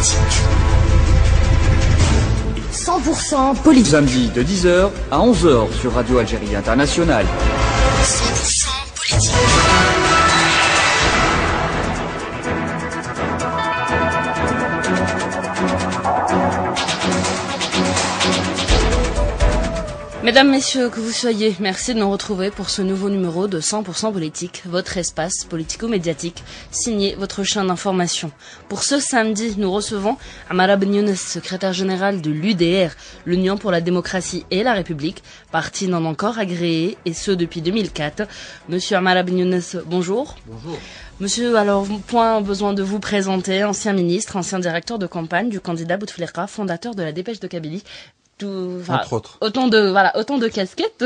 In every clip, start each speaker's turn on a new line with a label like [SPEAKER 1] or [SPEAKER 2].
[SPEAKER 1] 100% politique.
[SPEAKER 2] Samedi de 10h à 11h sur Radio Algérie Internationale.
[SPEAKER 1] 100% politique.
[SPEAKER 3] Mesdames, Messieurs, que vous soyez, merci de nous retrouver pour ce nouveau numéro de 100% politique, votre espace politico-médiatique, signé votre chaîne d'information. Pour ce samedi, nous recevons Amara Ben Younes, secrétaire général de l'UDR, l'Union pour la démocratie et la République, parti non encore agréé, et ce depuis 2004. Monsieur Amara Ben Younes, bonjour.
[SPEAKER 4] Bonjour.
[SPEAKER 3] Monsieur, alors, point besoin de vous présenter, ancien ministre, ancien directeur de campagne du candidat Bouteflika, fondateur de la Dépêche de Kabylie.
[SPEAKER 4] Entre autres.
[SPEAKER 3] Autant de casquettes,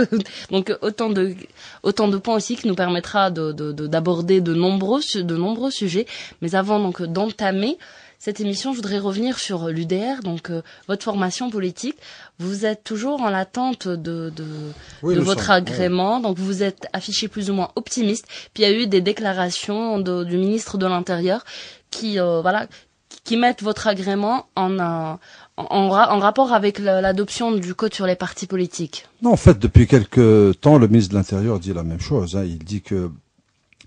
[SPEAKER 3] donc autant de points aussi qui nous permettra d'aborder de nombreux sujets. Mais avant donc d'entamer cette émission, je voudrais revenir sur l'UDR, donc votre formation politique. Vous êtes toujours en attente de votre agrément, donc vous êtes affiché plus ou moins optimiste. Puis il y a eu des déclarations du ministre de l'Intérieur qui mettent votre agrément en rapport avec l'adoption du code sur les partis politiques.
[SPEAKER 4] Non, en fait, depuis quelque temps, le ministre de l'Intérieur dit la même chose. Il dit que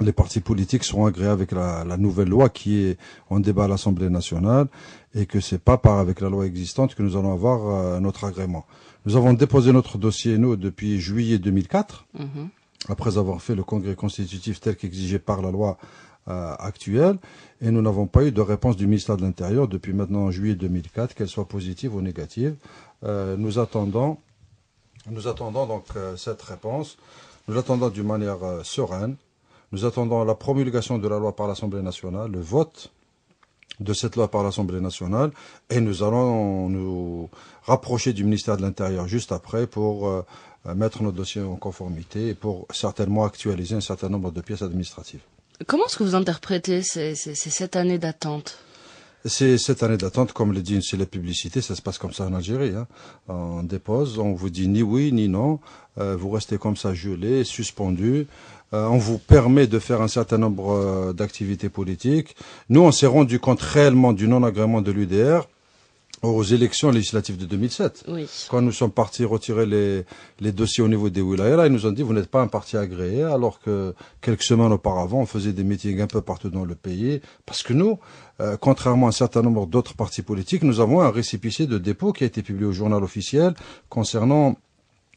[SPEAKER 4] les partis politiques seront agréés avec la nouvelle loi qui est en débat à l'Assemblée nationale et que c'est pas avec la loi existante que nous allons avoir notre agrément. Nous avons déposé notre dossier, nous, depuis juillet 2004, après avoir fait le congrès constitutif tel qu'exigé par la loi actuelle, et nous n'avons pas eu de réponse du ministère de l'Intérieur depuis maintenant juillet 2004, qu'elle soit positive ou négative. Nous attendons donc cette réponse. Nous l'attendons d'une manière sereine. Nous attendons la promulgation de la loi par l'Assemblée nationale, le vote de cette loi par l'Assemblée nationale, et nous allons nous rapprocher du ministère de l'Intérieur juste après pour mettre nos dossiers en conformité et pour certainement actualiser un certain nombre de pièces administratives.
[SPEAKER 3] Comment est-ce que vous interprétez ces 7 années d'attente?
[SPEAKER 4] C'est cette année d'attente, comme le dit la publicité, ça se passe comme ça en Algérie. On dépose, on vous dit ni oui ni non, vous restez comme ça gelé, suspendu. On vous permet de faire un certain nombre d'activités politiques. Nous, on s'est rendu compte réellement du non-agrément de l'UDR aux élections législatives de 2007.
[SPEAKER 3] Oui.
[SPEAKER 4] Quand nous sommes partis retirer les dossiers au niveau des wilayas, ils nous ont dit vous n'êtes pas un parti agréé, alors que quelques semaines auparavant, on faisait des meetings un peu partout dans le pays. Parce que nous, contrairement à un certain nombre d'autres partis politiques, nous avons un récépissé de dépôt qui a été publié au journal officiel concernant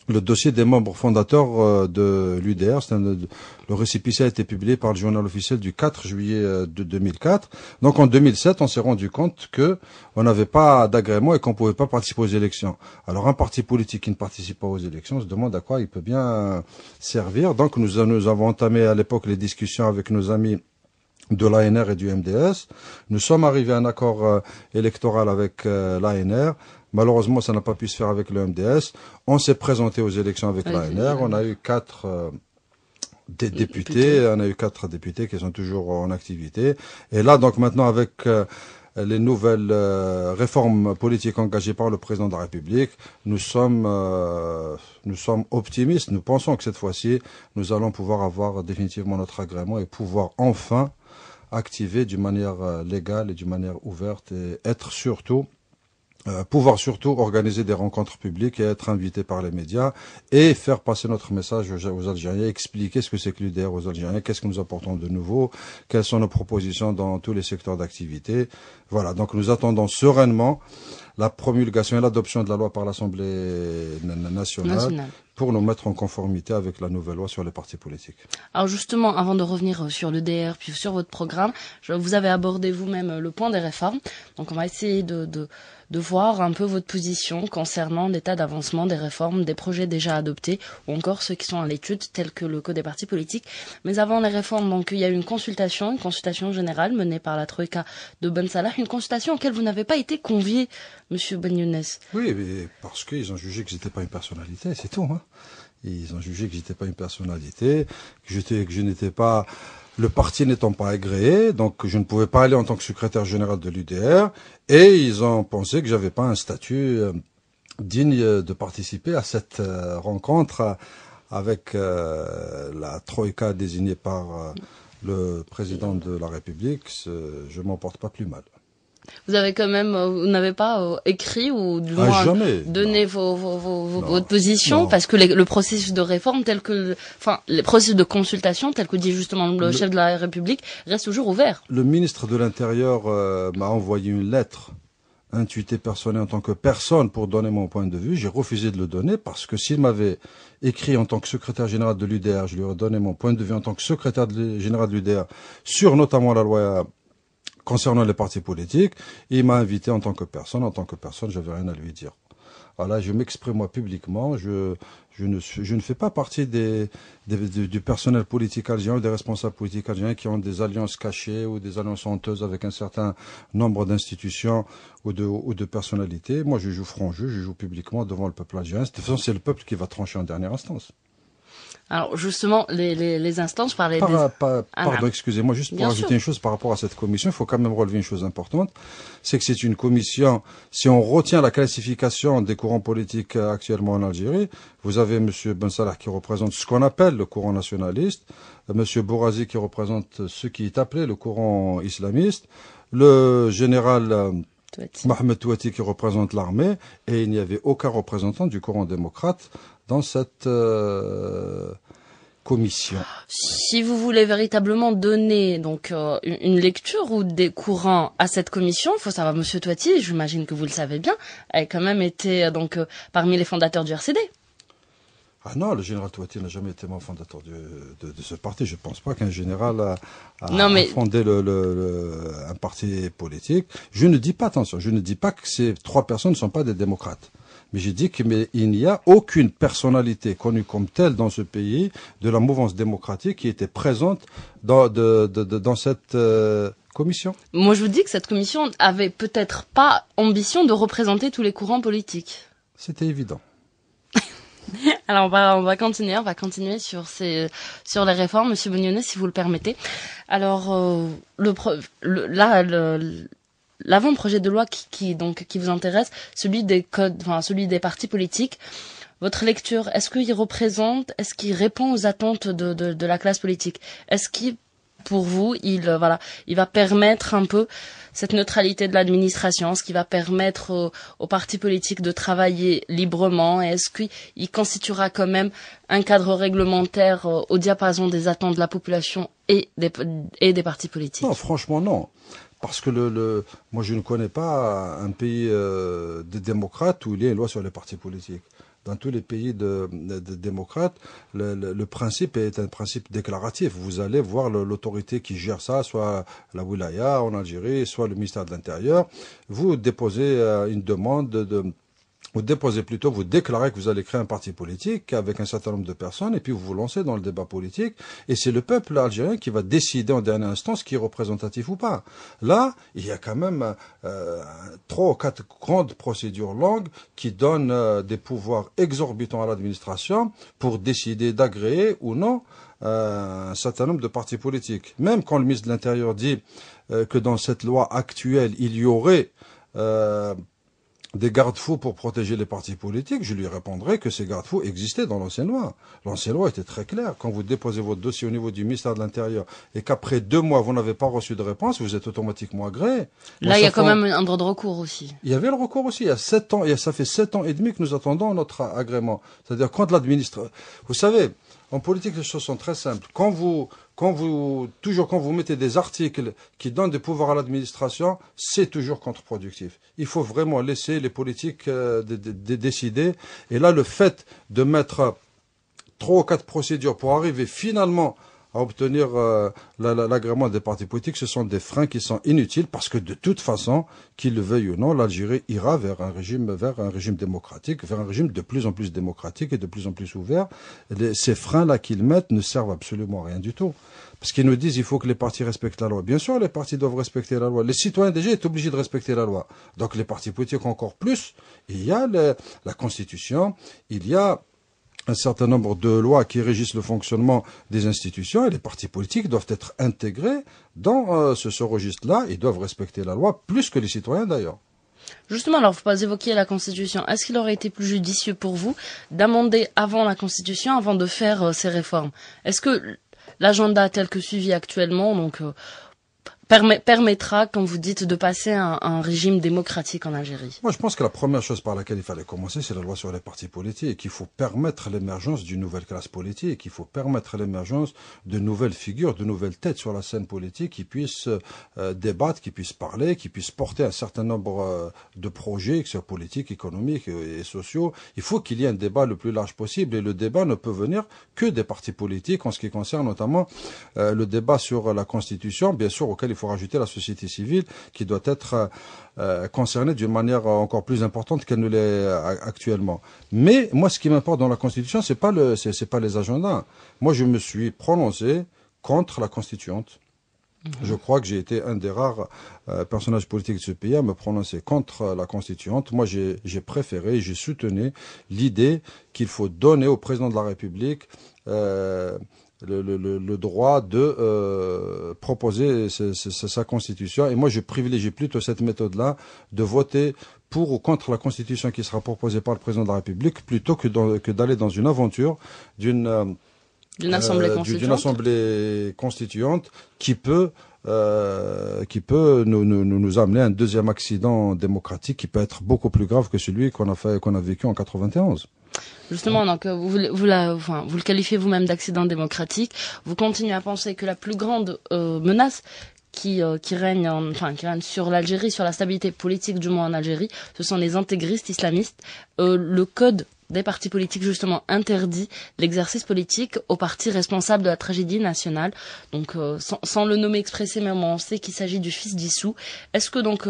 [SPEAKER 4] le dossier des membres fondateurs de l'UDR. Le récépissé a été publié par le journal officiel du 4 juillet de 2004. Donc en 2007, on s'est rendu compte que on n'avait pas d'agrément et qu'on pouvait pas participer aux élections. Alors un parti politique qui ne participe pas aux élections se demande à quoi il peut bien servir. Donc nous avons entamé à l'époque les discussions avec nos amis de l'ANR et du MDS. Nous sommes arrivés à un accord électoral avec l'ANR. Malheureusement, ça n'a pas pu se faire avec le MDS. On s'est présenté aux élections avec l'ANR. On a eu 4 députés. On a eu 4 députés qui sont toujours en activité. Et là, donc maintenant, avec les nouvelles réformes politiques engagées par le président de la République, nous sommes optimistes. Nous pensons que cette fois-ci, nous allons pouvoir avoir définitivement notre agrément et pouvoir enfin activer d'une manière légale et d'une manière ouverte et être surtout pouvoir surtout organiser des rencontres publiques et être invité par les médias et faire passer notre message aux Algériens, expliquer ce que c'est que l'UDR aux Algériens, qu'est-ce que nous apportons de nouveau, quelles sont nos propositions dans tous les secteurs d'activité. Voilà, donc nous attendons sereinement la promulgation et l'adoption de la loi par l'Assemblée nationale pour nous mettre en conformité avec la nouvelle loi sur les partis politiques.
[SPEAKER 3] Alors justement, avant de revenir sur l'UDR puis sur votre programme, vous avez abordé vous-même le point des réformes. Donc on va essayer de voir un peu votre position concernant l'état d'avancement des réformes, des projets déjà adoptés ou encore ceux qui sont à l'étude tels que le code des partis politiques. Mais avant les réformes, donc il y a eu une consultation générale menée par la Troïka de Ben Salah, une consultation auquel vous n'avez pas été convié, Monsieur Ben Younes.
[SPEAKER 4] Oui, mais parce qu'ils ont jugé que j'étais pas une personnalité, c'est tout. Ils ont jugé que j'étais pas une personnalité, que je n'étais pas, le parti n'étant pas agréé, donc je ne pouvais pas aller en tant que secrétaire général de l'UDR, et ils ont pensé que j'avais pas un statut digne de participer à cette rencontre avec la Troïka désignée par le président de la République. Je m'en porte pas plus mal.
[SPEAKER 3] Vous avez quand même, vous n'avez pas écrit ou du moins
[SPEAKER 4] jamais.
[SPEAKER 3] donné
[SPEAKER 4] Non.
[SPEAKER 3] votre position
[SPEAKER 4] Non.
[SPEAKER 3] parce que le processus de réforme tel que, enfin, les processus de consultation tel que dit justement le chef de la République reste toujours ouvert.
[SPEAKER 4] Le ministre de l'Intérieur m'a envoyé une lettre intuité personnelle en tant que personne pour donner mon point de vue. J'ai refusé de le donner parce que s'il m'avait écrit en tant que secrétaire général de l'UDR, je lui aurais donné mon point de vue en tant que secrétaire général de l'UDR sur notamment la loi concernant les partis politiques. Et il m'a invité en tant que personne. En tant que personne, j'avais rien à lui dire. Voilà, je m'exprime moi publiquement. Je ne fais pas partie du personnel politique algérien ou des responsables politiques algériens qui ont des alliances cachées ou des alliances honteuses avec un certain nombre d'institutions ou de personnalités. Moi, je joue franc jeu, je joue publiquement devant le peuple algérien. De toute façon, c'est le peuple qui va trancher en dernière instance.
[SPEAKER 3] Alors justement, les instances, je parlais
[SPEAKER 4] Pardon, excusez-moi, juste pour
[SPEAKER 3] Bien
[SPEAKER 4] ajouter
[SPEAKER 3] sûr.
[SPEAKER 4] une chose par rapport à cette commission, il faut quand même relever une chose importante, c'est que c'est une commission, si on retient la classification des courants politiques actuellement en Algérie, vous avez M. Ben Salah qui représente ce qu'on appelle le courant nationaliste, M. Bourazi qui représente ce qui est appelé le courant islamiste, le général Mohamed Touati qui représente l'armée, et il n'y avait aucun représentant du courant démocrate dans cette commission.
[SPEAKER 3] Si vous voulez véritablement donner donc une lecture ou des courants à cette commission, il faut savoir Monsieur Touati, j'imagine que vous le savez bien, a quand même été donc parmi les fondateurs du RCD.
[SPEAKER 4] Ah non, le général Touati n'a jamais été membre fondateur de ce parti. Je ne pense pas qu'un général a fondé un parti politique. Je ne dis pas, attention, je ne dis pas que ces trois personnes ne sont pas des démocrates. Mais j'ai dit qu'il n'y a aucune personnalité connue comme telle dans ce pays de la mouvance démocratique qui était présente dans cette commission.
[SPEAKER 3] Moi, je vous dis que cette commission avait peut-être pas ambition de représenter tous les courants politiques.
[SPEAKER 4] C'était évident.
[SPEAKER 3] Alors on va continuer sur les réformes, Monsieur Bognonnet, si vous le permettez. Alors l'avant-projet de loi qui vous intéresse, celui des partis politiques. Votre lecture, est-ce qu'il répond aux attentes de la classe politique? Est-ce qu'il, pour vous, il va permettre un peu cette neutralité de l'administration, ce qui va permettre aux partis politiques de travailler librement? Et est-ce qu'il constituera quand même un cadre réglementaire au diapason des attentes de la population et des partis politiques?
[SPEAKER 4] Non, franchement, non. Parce que moi, je ne connais pas un pays de démocrates où il y a une loi sur les partis politiques. Dans tous les pays de démocrates, le principe est un principe déclaratif. Vous allez voir l'autorité qui gère ça, soit la Wilaya en Algérie, soit le ministère de l'Intérieur. Vous déposez une demande vous déclarez que vous allez créer un parti politique avec un certain nombre de personnes et puis vous vous lancez dans le débat politique et c'est le peuple algérien qui va décider en dernière instance qui est représentatif ou pas. Là, il y a quand même 3 ou 4 grandes procédures longues qui donnent des pouvoirs exorbitants à l'administration pour décider d'agréer ou non un certain nombre de partis politiques. Même quand le ministre de l'Intérieur dit que dans cette loi actuelle, il y aurait des garde-fous pour protéger les partis politiques, je lui répondrai que ces garde-fous existaient dans l'ancienne loi. L'ancienne loi était très claire. Quand vous déposez votre dossier au niveau du ministère de l'Intérieur et qu'après 2 mois, vous n'avez pas reçu de réponse, vous êtes automatiquement agréé.
[SPEAKER 3] Là, il y a quand même un droit de recours aussi.
[SPEAKER 4] Il y avait le recours aussi. Il y a 7 ans, ça fait 7 ans et demi que nous attendons notre agrément. C'est-à-dire quand l'administration... Vous savez, en politique, les choses sont très simples. Quand vous mettez des articles qui donnent des pouvoirs à l'administration, c'est toujours contre-productif. Il faut vraiment laisser les politiques décider. Et là, le fait de mettre 3 ou 4 procédures pour arriver finalement à obtenir l'agrément des partis politiques, ce sont des freins qui sont inutiles parce que de toute façon, qu'ils le veuillent ou non, l'Algérie ira vers un régime démocratique, vers un régime de plus en plus démocratique et de plus en plus ouvert. Ces freins-là qu'ils mettent ne servent absolument à rien du tout. Parce qu'ils nous disent il faut que les partis respectent la loi. Bien sûr, les partis doivent respecter la loi. Les citoyens déjà sont obligés de respecter la loi. Donc les partis politiques encore plus. Il y a la Constitution, il y a un certain nombre de lois qui régissent le fonctionnement des institutions et les partis politiques doivent être intégrés dans ce registre-là. Ils doivent respecter la loi plus que les citoyens d'ailleurs.
[SPEAKER 3] Justement, alors, vous évoquiez la Constitution. Est-ce qu'il aurait été plus judicieux pour vous d'amender avant la Constitution, avant de faire ces réformes? Est-ce que l'agenda tel que suivi actuellement, donc permettra, comme vous dites, de passer à un régime démocratique en Algérie?
[SPEAKER 4] Moi, je pense que la première chose par laquelle il fallait commencer, c'est la loi sur les partis politiques. Il faut permettre l'émergence d'une nouvelle classe politique. Il faut permettre l'émergence de nouvelles figures, de nouvelles têtes sur la scène politique qui puissent débattre, qui puissent parler, qui puissent porter un certain nombre de projets, que ce soit politiques, économiques et sociaux. Il faut qu'il y ait un débat le plus large possible. Et le débat ne peut venir que des partis politiques en ce qui concerne notamment le débat sur la Constitution, bien sûr, auquel il faut rajouter la société civile qui doit être concernée d'une manière encore plus importante qu'elle ne l'est actuellement. Mais moi, ce qui m'importe dans la Constitution, c'est pas les agendas. Moi, je me suis prononcé contre la Constituante. Je crois que j'ai été un des rares personnages politiques de ce pays à me prononcer contre la Constituante. Moi, j'ai préféré, j'ai soutenu l'idée qu'il faut donner au président de la République le droit de proposer sa constitution. Et moi, je privilégie plutôt cette méthode-là de voter pour ou contre la constitution qui sera proposée par le président de la République plutôt que d'aller dans une aventure d'une assemblée constituante qui peut nous amener à un deuxième accident démocratique qui peut être beaucoup plus grave que celui qu'on a vécu en 91.
[SPEAKER 3] Justement, donc vous le qualifiez vous-même d'accident démocratique. Vous continuez à penser que la plus grande menace qui règne sur l'Algérie, sur la stabilité politique du moins en Algérie, ce sont les intégristes islamistes. Le code des partis politiques justement interdit l'exercice politique aux partis responsables de la tragédie nationale. Donc sans le nommer expressément, on sait qu'il s'agit du fils d'Issou. Est-ce que donc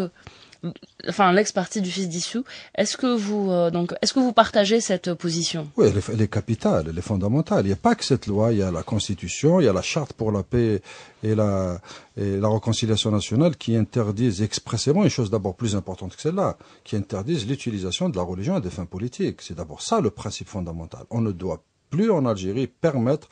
[SPEAKER 3] l'ex-parti du fils d'Issou, est-ce que vous partagez cette position?
[SPEAKER 4] Oui, elle est capitale, elle est fondamentale. Il n'y a pas que cette loi, il y a la Constitution, il y a la Charte pour la paix et la réconciliation nationale qui interdisent expressément une chose d'abord plus importante que celle-là, qui interdisent l'utilisation de la religion à des fins politiques. C'est d'abord ça le principe fondamental. On ne doit plus en Algérie permettre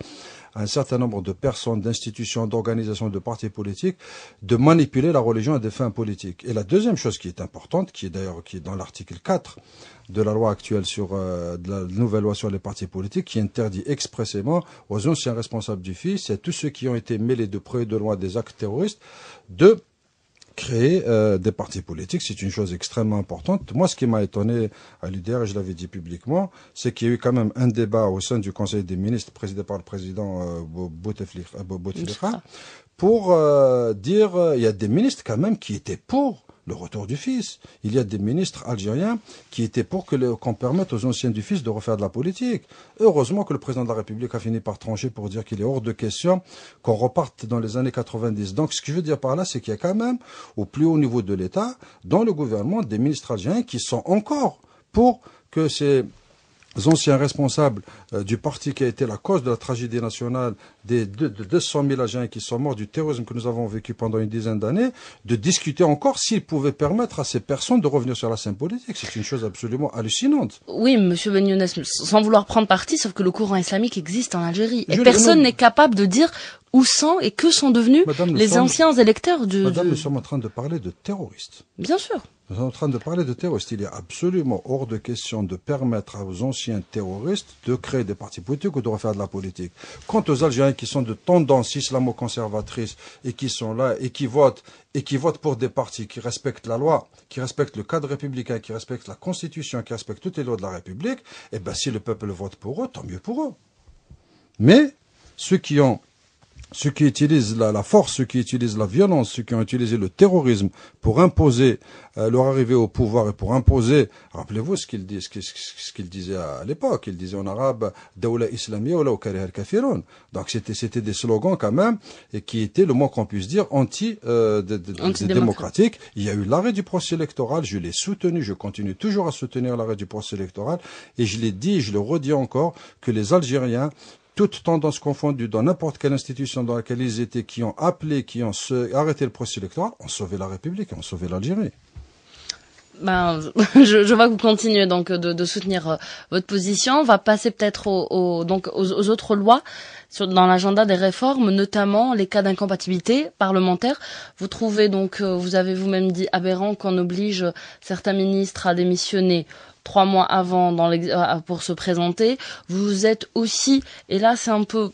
[SPEAKER 4] à un certain nombre de personnes, d'institutions, d'organisations, de partis politiques de manipuler la religion à des fins politiques. Et la deuxième chose qui est importante, qui est dans l'article 4 de la loi actuelle de la nouvelle loi sur les partis politiques, qui interdit expressément aux anciens responsables du FIS et à tous ceux qui ont été mêlés de près et de loin des actes terroristes de créer des partis politiques. C'est une chose extrêmement importante. Moi, ce qui m'a étonné à l'UDR, et je l'avais dit publiquement, c'est qu'il y a eu quand même un débat au sein du Conseil des ministres présidé par le président Bouteflika pour dire il y a des ministres quand même qui étaient pour le retour du fils. Il y a des ministres algériens qui étaient pour qu'on permette aux anciens du fils de refaire de la politique. Heureusement que le président de la République a fini par trancher pour dire qu'il est hors de question qu'on reparte dans les années 90. Donc, ce que je veux dire par là, c'est qu'il y a quand même, au plus haut niveau de l'État, dans le gouvernement, des ministres algériens qui sont encore pour que ces anciens responsables du parti qui a été la cause de la tragédie nationale de 200 000 Algériens qui sont morts du terrorisme que nous avons vécu pendant une dizaine d'années, de discuter encore s'ils pouvaient permettre à ces personnes de revenir sur la scène politique. C'est une chose absolument hallucinante.
[SPEAKER 3] Oui, monsieur Ben Younes, sans vouloir prendre parti, sauf que le courant islamique existe en Algérie. Et personne n'est capable de dire où sont et que sont devenus les anciens électeurs du...
[SPEAKER 4] Madame, nous sommes en train de parler de terroristes.
[SPEAKER 3] Bien sûr.
[SPEAKER 4] Nous sommes en train de parler de terroristes. Il est absolument hors de question de permettre aux anciens terroristes de créer des partis politiques ou de refaire de la politique. Quant aux Algériens qui sont de tendance islamo-conservatrice et qui sont là et qui votent pour des partis qui respectent la loi, qui respectent le cadre républicain, qui respectent la Constitution, qui respectent toutes les lois de la République, eh ben, si le peuple vote pour eux, tant mieux pour eux. Mais ceux qui utilisent la force, ceux qui utilisent la violence, ceux qui ont utilisé le terrorisme pour imposer leur arrivée au pouvoir et pour imposer, rappelez-vous ce qu'il disait à l'époque, il disait en arabe « Dawla islamiyya wa law kariha al-kafirun ». Donc c'était des slogans quand même, et qui étaient, le moins qu'on puisse dire, anti-démocratiques. Il y a eu l'arrêt du procès électoral, je l'ai soutenu, je continue toujours à soutenir l'arrêt du procès électoral, et je l'ai dit, je le redis encore, que les Algériens, toutes tendances confondues dans n'importe quelle institution dans laquelle ils étaient, qui ont appelé, qui ont arrêté le processus électoral, ont sauvé la République, ont sauvé l'Algérie.
[SPEAKER 3] Je vois que vous continuez donc de soutenir votre position. On va passer peut-être aux autres lois dans l'agenda des réformes, notamment les cas d'incompatibilité parlementaire. Vous trouvez donc, vous avez vous-même dit aberrant qu'on oblige certains ministres à démissionner 3 mois avant pour se présenter. Vous êtes aussi, et là c'est un peu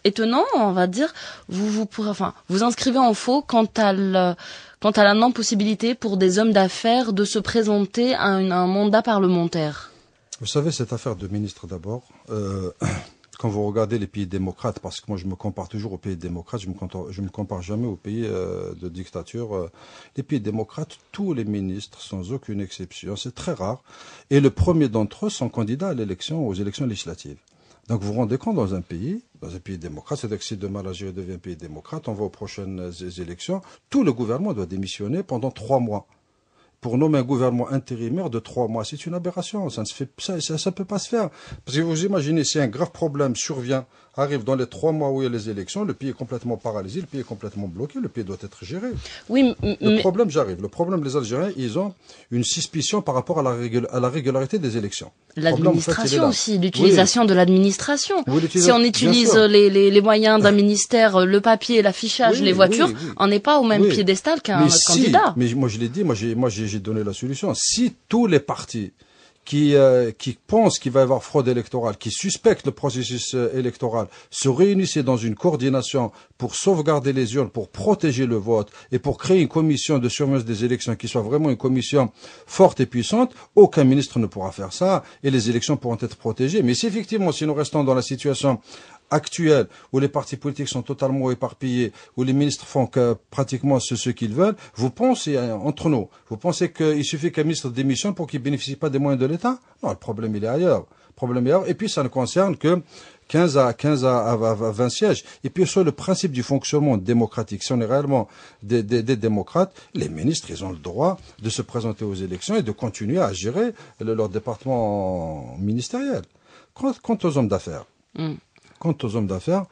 [SPEAKER 3] étonnant, on va dire, vous inscrivez en faux quant à la non-possibilité pour des hommes d'affaires de se présenter à un mandat parlementaire.
[SPEAKER 4] Vous savez, cette affaire de ministre d'abord, quand vous regardez les pays démocrates, parce que moi je me compare toujours aux pays démocrates, je me compare jamais aux pays de dictature. Les pays démocrates, tous les ministres, sans aucune exception, c'est très rare. Et le premier d'entre eux sont candidats aux élections législatives. Donc vous vous rendez compte, dans un pays démocrate, c'est-à-dire que si demain l'Algérie devient un pays démocrate, on va aux prochaines élections, tout le gouvernement doit démissionner pendant 3 mois. Pour nommer un gouvernement intérimaire de 3 mois, c'est une aberration. Ça ne peut pas se faire. Parce que vous imaginez, si un grave problème survient, arrive dans les 3 mois où il y a les élections, le pays est complètement paralysé, le pays est complètement bloqué, le pays doit être géré.
[SPEAKER 3] Oui,
[SPEAKER 4] Le problème, les Algériens, ils ont une suspicion par rapport à la régularité des élections.
[SPEAKER 3] L'administration aussi, l'utilisation de l'administration.
[SPEAKER 4] Oui,
[SPEAKER 3] si on utilise les moyens d'un ministère, le papier, l'affichage, les voitures, on n'est pas au même piédestal qu'un candidat.
[SPEAKER 4] Mais moi je l'ai dit, moi j'ai donné la solution. Si tous les partis qui pensent qu'il va y avoir fraude électorale, qui suspectent le processus électoral, se réunissaient dans une coordination pour sauvegarder les urnes, pour protéger le vote et pour créer une commission de surveillance des élections qui soit vraiment une commission forte et puissante, aucun ministre ne pourra faire ça et les élections pourront être protégées. Mais si effectivement, si nous restons dans la situation actuelle, où les partis politiques sont totalement éparpillés, où les ministres font pratiquement ce qu'ils veulent, vous pensez, entre nous, vous pensez qu'il suffit qu'un ministre démissionne pour qu'il bénéficie pas des moyens de l'État? Non, le problème il est ailleurs. Et puis ça ne concerne que 15 à 20 sièges. Et puis sur le principe du fonctionnement démocratique, si on est réellement des démocrates, les ministres, ils ont le droit de se présenter aux élections et de continuer à gérer leur département ministériel. Quant aux hommes d'affaires,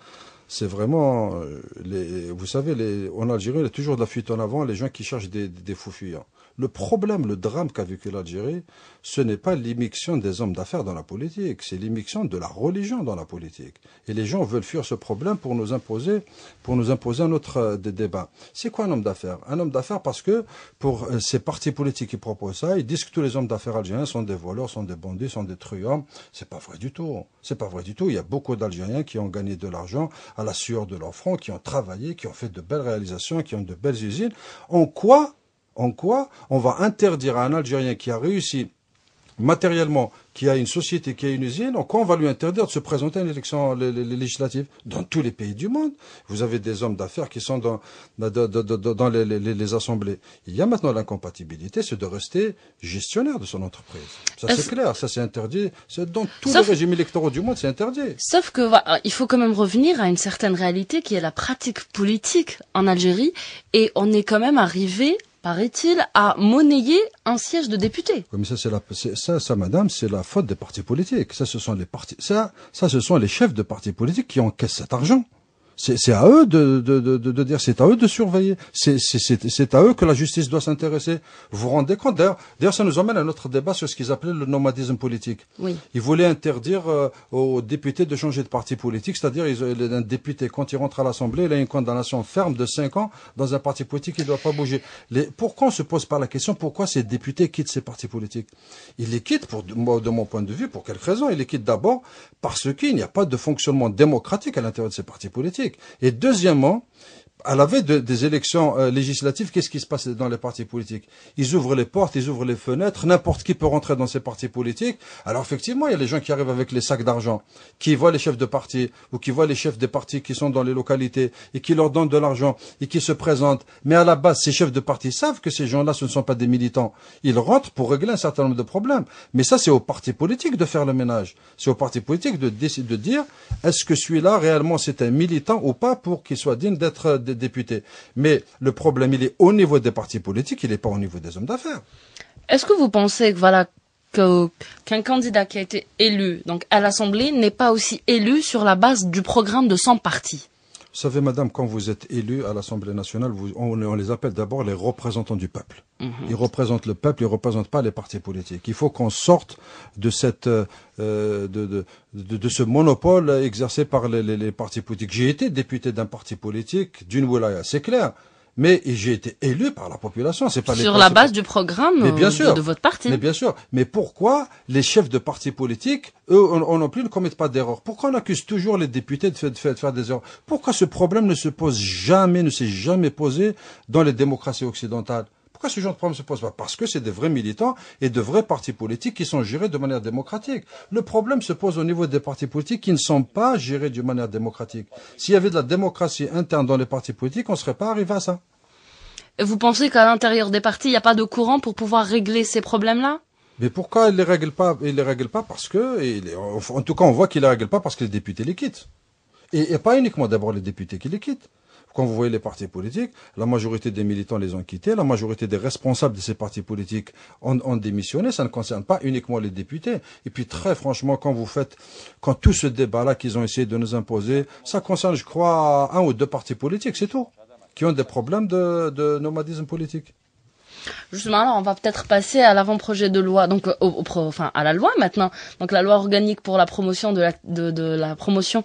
[SPEAKER 4] c'est vraiment, vous savez, en Algérie, il y a toujours de la fuite en avant, les gens qui cherchent des fous fuyants. Le problème, le drame qu'a vécu l'Algérie, ce n'est pas l'immixtion des hommes d'affaires dans la politique, c'est l'immixtion de la religion dans la politique. Et les gens veulent fuir ce problème pour nous imposer un autre débat. C'est quoi un homme d'affaires? Un homme d'affaires parce que pour ces partis politiques qui proposent ça, ils disent que tous les hommes d'affaires algériens sont des voleurs, sont des bandits, sont des truands. C'est pas vrai du tout. C'est pas vrai du tout. Il y a beaucoup d'Algériens qui ont gagné de l'argent à la sueur de leur front, qui ont travaillé, qui ont fait de belles réalisations, qui ont de belles usines. En quoi on va interdire à un Algérien qui a réussi matériellement, qui a une société, qui a une usine, en quoi on va lui interdire de se présenter à une élection législative? Dans tous les pays du monde, vous avez des hommes d'affaires qui sont dans les assemblées. Il y a maintenant l'incompatibilité, c'est de rester gestionnaire de son entreprise. Ça c'est clair, ça c'est interdit. Dans tous les régimes électoraux du monde, c'est interdit.
[SPEAKER 3] Sauf que il faut quand même revenir à une certaine réalité qui est la pratique politique en Algérie, et on est quand même arrivé, paraît-il, à monnayer un siège de député.
[SPEAKER 4] Oui, mais ça, madame, c'est la faute des partis politiques. Ça, ce sont les chefs de partis politiques qui encaissent cet argent. C'est à eux de dire, c'est à eux de surveiller, c'est à eux que la justice doit s'intéresser. Vous vous rendez compte? D'ailleurs, ça nous emmène à notre débat sur ce qu'ils appelaient le nomadisme politique.
[SPEAKER 3] Oui.
[SPEAKER 4] Ils voulaient interdire aux députés de changer de parti politique, c'est-à-dire un député, quand il rentre à l'Assemblée, il a une condamnation ferme de 5 ans dans un parti politique, il ne doit pas bouger. Pourquoi on se pose pas la question, pourquoi ces députés quittent ces partis politiques? Ils les quittent, de mon point de vue, pour quelle raison? Ils les quittent d'abord parce qu'il n'y a pas de fonctionnement démocratique à l'intérieur de ces partis politiques. Et deuxièmement, à la veille des élections législatives, qu'est-ce qui se passe dans les partis politiques? Ils ouvrent les portes, ils ouvrent les fenêtres, n'importe qui peut rentrer dans ces partis politiques. Alors effectivement, il y a les gens qui arrivent avec les sacs d'argent, qui voient les chefs de parti ou qui voient les chefs des partis qui sont dans les localités et qui leur donnent de l'argent et qui se présentent. Mais à la base, ces chefs de parti savent que ces gens-là, ce ne sont pas des militants. Ils rentrent pour régler un certain nombre de problèmes. Mais ça, c'est aux partis politiques de faire le ménage. C'est aux partis politiques de décider, de dire, est-ce que celui-là, réellement, c'est un militant ou pas pour qu'il soit digne d'être députés. Mais le problème, il est au niveau des partis politiques, il n'est pas au niveau des hommes d'affaires.
[SPEAKER 3] Est-ce que vous pensez qu'un candidat qui a été élu donc à l'Assemblée n'est pas aussi élu sur la base du programme de 100 partis?
[SPEAKER 4] Vous savez, madame, quand vous êtes élu à l'Assemblée nationale, on les appelle d'abord les représentants du peuple. Ils représentent le peuple, ils ne représentent pas les partis politiques. Il faut qu'on sorte de ce monopole exercé par les partis politiques. J'ai été député d'un parti politique, d'une wilaya, c'est clair. Mais j'ai été élu par la population, c'est pas
[SPEAKER 3] sur la base du programme
[SPEAKER 4] mais bien sûr,
[SPEAKER 3] de votre parti.
[SPEAKER 4] Mais bien sûr. Mais pourquoi les chefs de partis politiques, eux, on non plus ne commettent pas d'erreurs? Pourquoi on accuse toujours les députés de faire des erreurs? Pourquoi ce problème ne s'est jamais posé dans les démocraties occidentales? Pourquoi ce genre de problème ne se pose pas? Parce que c'est des vrais militants et de vrais partis politiques qui sont gérés de manière démocratique. Le problème se pose au niveau des partis politiques qui ne sont pas gérés de manière démocratique. S'il y avait de la démocratie interne dans les partis politiques, on ne serait pas arrivé à ça.
[SPEAKER 3] Et vous pensez qu'à l'intérieur des partis, il n'y a pas de courant pour pouvoir régler ces problèmes-là?
[SPEAKER 4] Mais pourquoi il les règle pas? Il les règle pas parce que, en tout cas, on voit qu'il les règle pas parce que les députés les quittent. Et pas uniquement d'abord les députés qui les quittent. Quand vous voyez les partis politiques, la majorité des militants les ont quittés, la majorité des responsables de ces partis politiques ont démissionné. Ça ne concerne pas uniquement les députés. Et puis très franchement, quand tout ce débat-là qu'ils ont essayé de nous imposer, ça concerne, je crois, 1 ou 2 partis politiques, c'est tout, qui ont des problèmes de nomadisme politique.
[SPEAKER 3] Justement, alors on va peut-être passer à l'avant-projet de loi, donc à la loi maintenant. Donc la loi organique pour la promotion de la promotion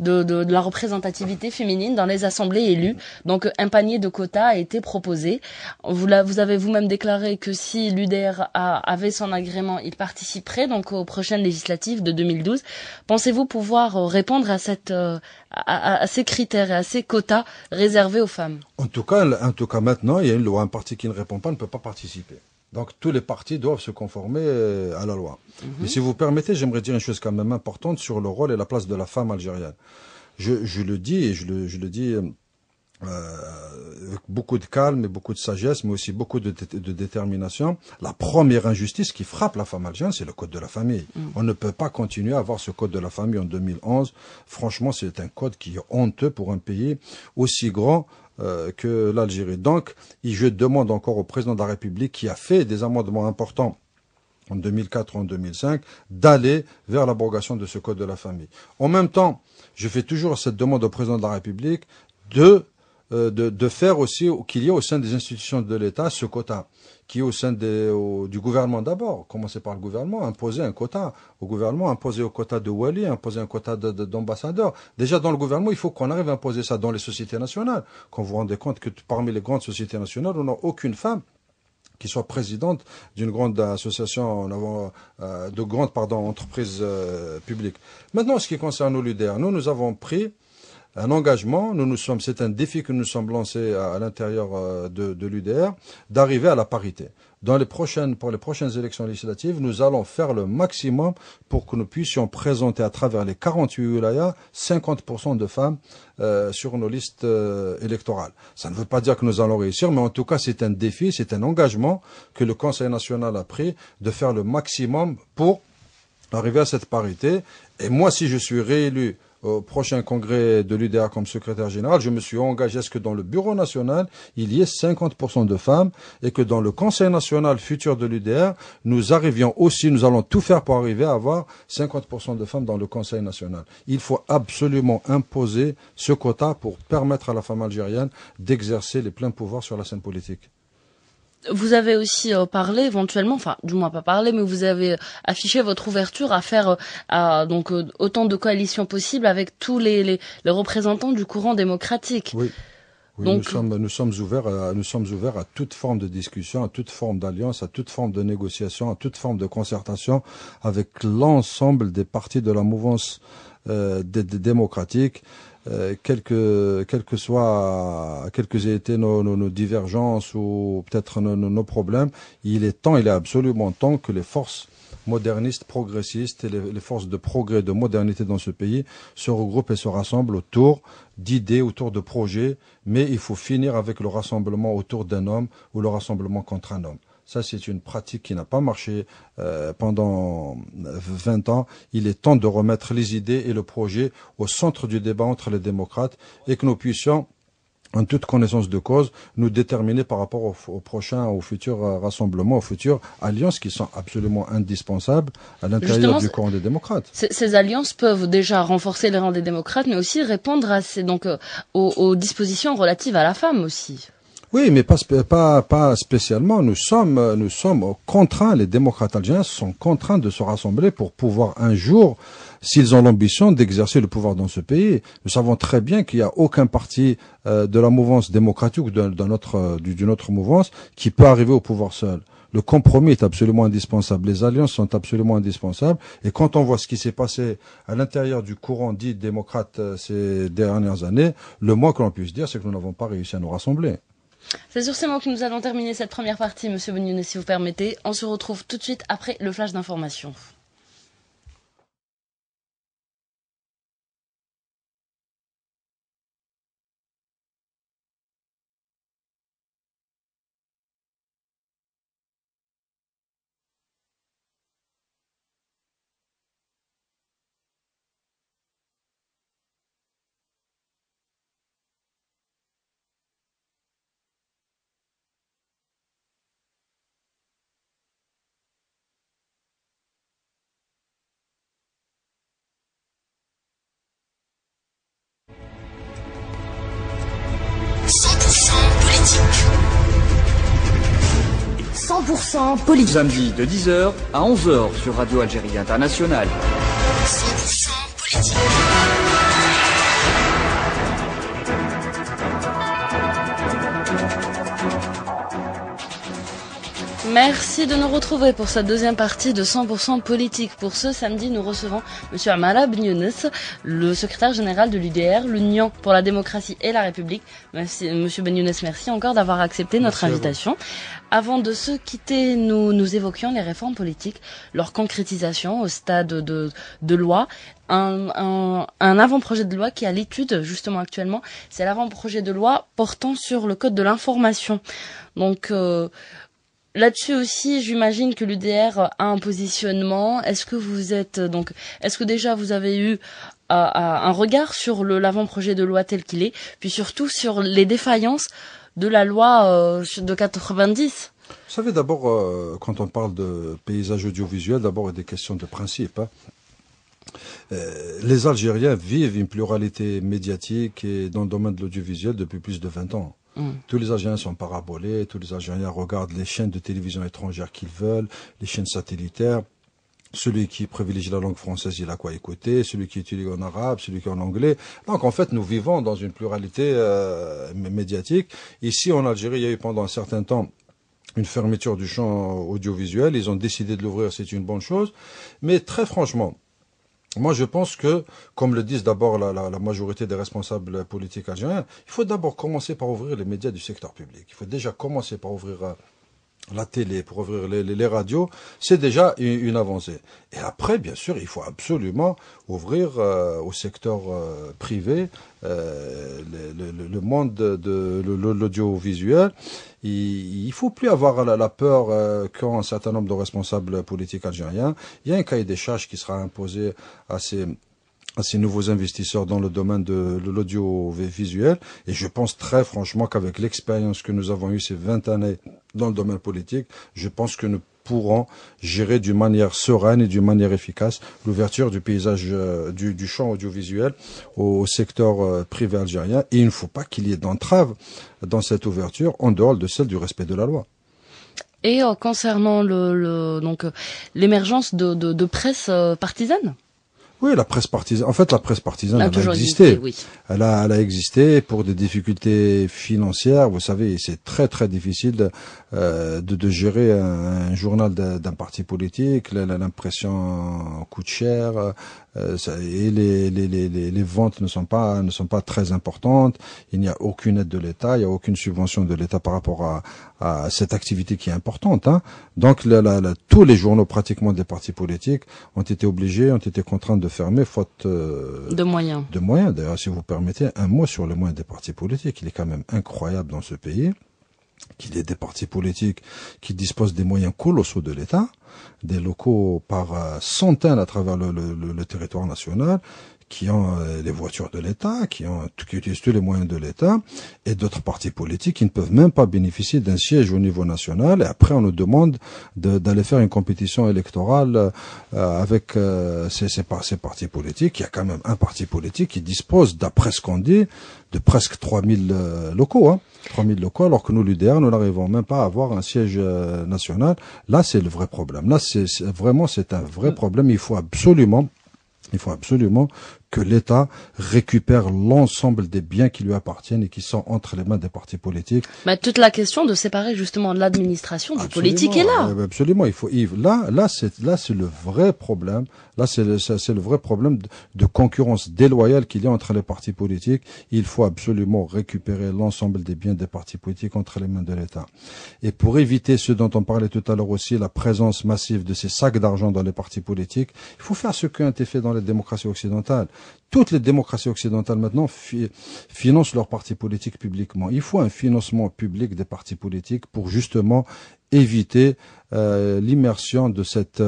[SPEAKER 3] de la représentativité féminine dans les assemblées élues. Donc un panier de quotas a été proposé. Vous avez vous-même déclaré que si l'UDR avait son agrément, il participerait donc aux prochaines législatives de 2012. Pensez-vous pouvoir répondre à ces critères et à ces quotas réservés aux femmes?
[SPEAKER 4] En tout cas maintenant, il y a une loi. Un parti qui ne répond pas ne peut pas participer. Donc tous les partis doivent se conformer à la loi. Mais si vous permettez, j'aimerais dire une chose quand même importante sur le rôle et la place de la femme algérienne. Je le dis et je le dis avec beaucoup de calme et beaucoup de sagesse, mais aussi beaucoup de détermination. La première injustice qui frappe la femme algérienne, c'est le code de la famille. On ne peut pas continuer à avoir ce code de la famille en 2011. Franchement, c'est un code qui est honteux pour un pays aussi grand que l'Algérie. Donc, je demande encore au président de la République, qui a fait des amendements importants en 2004 ou en 2005, d'aller vers l'abrogation de ce code de la famille. En même temps, je fais toujours cette demande au président de la République de faire aussi qu'il y ait au sein des institutions de l'État ce quota, qui est au sein du gouvernement d'abord. Commencer par le gouvernement, imposer un quota au gouvernement, imposer au quota de wali, imposer un quota d'ambassadeurs. Déjà dans le gouvernement, il faut qu'on arrive à imposer ça dans les sociétés nationales. Quand vous vous rendez compte que parmi les grandes sociétés nationales, on n'a aucune femme qui soit présidente d'une grande association, entreprises publiques. Maintenant, en ce qui concerne l'UDR, nous avons pris un engagement, c'est un défi que nous sommes lancés à l'intérieur de l'UDR, d'arriver à la parité. Pour les prochaines élections législatives, nous allons faire le maximum pour que nous puissions présenter à travers les 48 wilayas 50% de femmes sur nos listes électorales. Ça ne veut pas dire que nous allons réussir, mais en tout cas c'est un défi, c'est un engagement que le Conseil national a pris de faire le maximum pour arriver à cette parité. Et moi, si je suis réélu au prochain congrès de l'UDR comme secrétaire général, je me suis engagé à ce que dans le bureau national, il y ait 50% de femmes et que dans le conseil national futur de l'UDR, nous allons tout faire pour arriver à avoir 50% de femmes dans le conseil national. Il faut absolument imposer ce quota pour permettre à la femme algérienne d'exercer les pleins pouvoirs sur la scène politique.
[SPEAKER 3] Vous avez aussi parlé éventuellement, enfin du moins pas parlé, mais vous avez affiché votre ouverture à faire autant de coalitions possibles avec tous les représentants du courant démocratique.
[SPEAKER 4] Oui.
[SPEAKER 3] Donc,
[SPEAKER 4] nous sommes ouverts à toute forme de discussion, à toute forme d'alliance, à toute forme de négociation, à toute forme de concertation avec l'ensemble des partis de la mouvance démocratique. Quelles aient été nos divergences ou peut-être nos problèmes, il est absolument temps que les forces modernistes, progressistes et les forces de progrès, de modernité dans ce pays se regroupent et se rassemblent autour d'idées, autour de projets, mais il faut finir avec le rassemblement autour d'un homme ou le rassemblement contre un homme. Ça, c'est une pratique qui n'a pas marché pendant 20 ans. Il est temps de remettre les idées et le projet au centre du débat entre les démocrates et que nous puissions, en toute connaissance de cause, nous déterminer par rapport aux futurs rassemblements, aux futures alliances qui sont absolument indispensables à l'intérieur du courant des démocrates.
[SPEAKER 3] Ces alliances peuvent déjà renforcer les rangs des démocrates, mais aussi répondre à aux dispositions relatives à la femme aussi.
[SPEAKER 4] Oui, mais pas spécialement. Nous sommes contraints, les démocrates algériens sont contraints de se rassembler pour pouvoir un jour s'ils ont l'ambition d'exercer le pouvoir dans ce pays. Nous savons très bien qu'il n'y a aucun parti de la mouvance démocratique ou d'une autre mouvance qui peut arriver au pouvoir seul. Le compromis est absolument indispensable. Les alliances sont absolument indispensables. Et quand on voit ce qui s'est passé à l'intérieur du courant dit démocrate ces dernières années, le moins que l'on puisse dire, c'est que nous n'avons pas réussi à nous rassembler.
[SPEAKER 3] C'est sur ces mots que nous allons terminer cette première partie, Monsieur Benyounès, si vous permettez. On se retrouve tout de suite après le flash d'information.
[SPEAKER 1] Politique.
[SPEAKER 2] Samedi de 10h à 11h sur Radio Algérie Internationale.
[SPEAKER 1] 100% politique.
[SPEAKER 3] Merci de nous retrouver pour cette deuxième partie de 100% politique. Pour ce samedi, nous recevons Monsieur Amara Benyounès, le secrétaire général de l'UDR, l'Union pour la démocratie et la République. Merci, Monsieur Benyounès, merci encore d'avoir accepté notre invitation. Avant de se quitter, nous évoquions les réformes politiques, leur concrétisation au stade de loi. Un avant-projet de loi qui est à l'étude justement actuellement, c'est l'avant-projet de loi portant sur le code de l'information. Donc là-dessus aussi, j'imagine que l'UDR a un positionnement. Est-ce que déjà vous avez eu un regard sur l'avant-projet de loi tel qu'il est, puis surtout sur les défaillances de la loi de 90?
[SPEAKER 4] Vous savez, d'abord, quand on parle de paysage audiovisuel, d'abord, il y a des questions de principe. Les Algériens vivent une pluralité médiatique et dans le domaine de l'audiovisuel depuis plus de 20 ans. Tous les Algériens sont parabolés, tous les Algériens regardent les chaînes de télévision étrangères qu'ils veulent, les chaînes satellitaires. Celui qui privilégie la langue française, il a quoi écouter, celui qui utilise en arabe, celui qui en anglais. Donc en fait, nous vivons dans une pluralité médiatique. Ici en Algérie, il y a eu pendant un certain temps une fermeture du champ audiovisuel. Ils ont décidé de l'ouvrir, c'est une bonne chose. Mais très franchement, moi, je pense que, comme le disent d'abord la majorité des responsables politiques algériens, il faut d'abord commencer par ouvrir les médias du secteur public. Il faut déjà commencer par ouvrir la télé, pour ouvrir les radios. C'est déjà une avancée. Et après, bien sûr, il faut absolument ouvrir au secteur privé le monde de l'audiovisuel. Il faut plus avoir la peur qu'ont un certain nombre de responsables politiques algériens. Il y a un cahier des charges qui sera imposé à ces nouveaux investisseurs dans le domaine de l'audiovisuel. Et je pense très franchement qu'avec l'expérience que nous avons eue ces 20 années dans le domaine politique, je pense que nous pourrons gérer d'une manière sereine et d'une manière efficace l'ouverture du paysage du champ audiovisuel au secteur privé algérien. Et il ne faut pas qu'il y ait d'entrave dans cette ouverture en dehors de celle du respect de la loi.
[SPEAKER 3] Et concernant l'émergence de presse partisane?
[SPEAKER 4] Oui, la presse partisane. En fait, la presse partisane,
[SPEAKER 3] elle a existé. Oui.
[SPEAKER 4] Elle a existé pour des difficultés financières. Vous savez, c'est très très difficile de gérer un journal d'un parti politique. L'impression coûte cher. Et les ventes ne sont pas très importantes. Il n'y a aucune aide de l'État, il n'y a aucune subvention de l'État par rapport à cette activité qui est importante. Donc tous les journaux pratiquement des partis politiques ont été contraints de fermer faute
[SPEAKER 3] de moyens.
[SPEAKER 4] D'ailleurs, si vous permettez un mot sur les moyens des partis politiques, il est quand même incroyable dans ce pays qu'il y ait des partis politiques qui disposent des moyens colossaux de l'État, des locaux par centaines à travers le territoire national, qui ont les voitures de l'État, qui utilisent tous les moyens de l'État, et d'autres partis politiques qui ne peuvent même pas bénéficier d'un siège au niveau national. Et après, on nous demande d'aller faire une compétition électorale avec ces partis politiques. Il y a quand même un parti politique qui dispose, d'après ce qu'on dit, de presque 3000 locaux. 3000 locaux, alors que nous, l'UDR, nous n'arrivons même pas à avoir un siège national. Là, c'est le vrai problème. Là, c'est un vrai problème. Il faut absolument Il faut absolument que l'État récupère l'ensemble des biens qui lui appartiennent et qui sont entre les mains des partis politiques.
[SPEAKER 3] Mais toute la question de séparer justement l'administration du politique est là.
[SPEAKER 4] Absolument. Il faut, Yves, là, c'est le vrai problème. Là, c'est le vrai problème de concurrence déloyale qu'il y a entre les partis politiques. Il faut absolument récupérer l'ensemble des biens des partis politiques entre les mains de l'État. Et pour éviter ce dont on parlait tout à l'heure aussi, la présence massive de ces sacs d'argent dans les partis politiques, il faut faire ce qui a été fait dans les démocraties occidentales. Toutes les démocraties occidentales maintenant financent leurs partis politiques publiquement. Il faut un financement public des partis politiques pour justement éviter l'immersion de cette...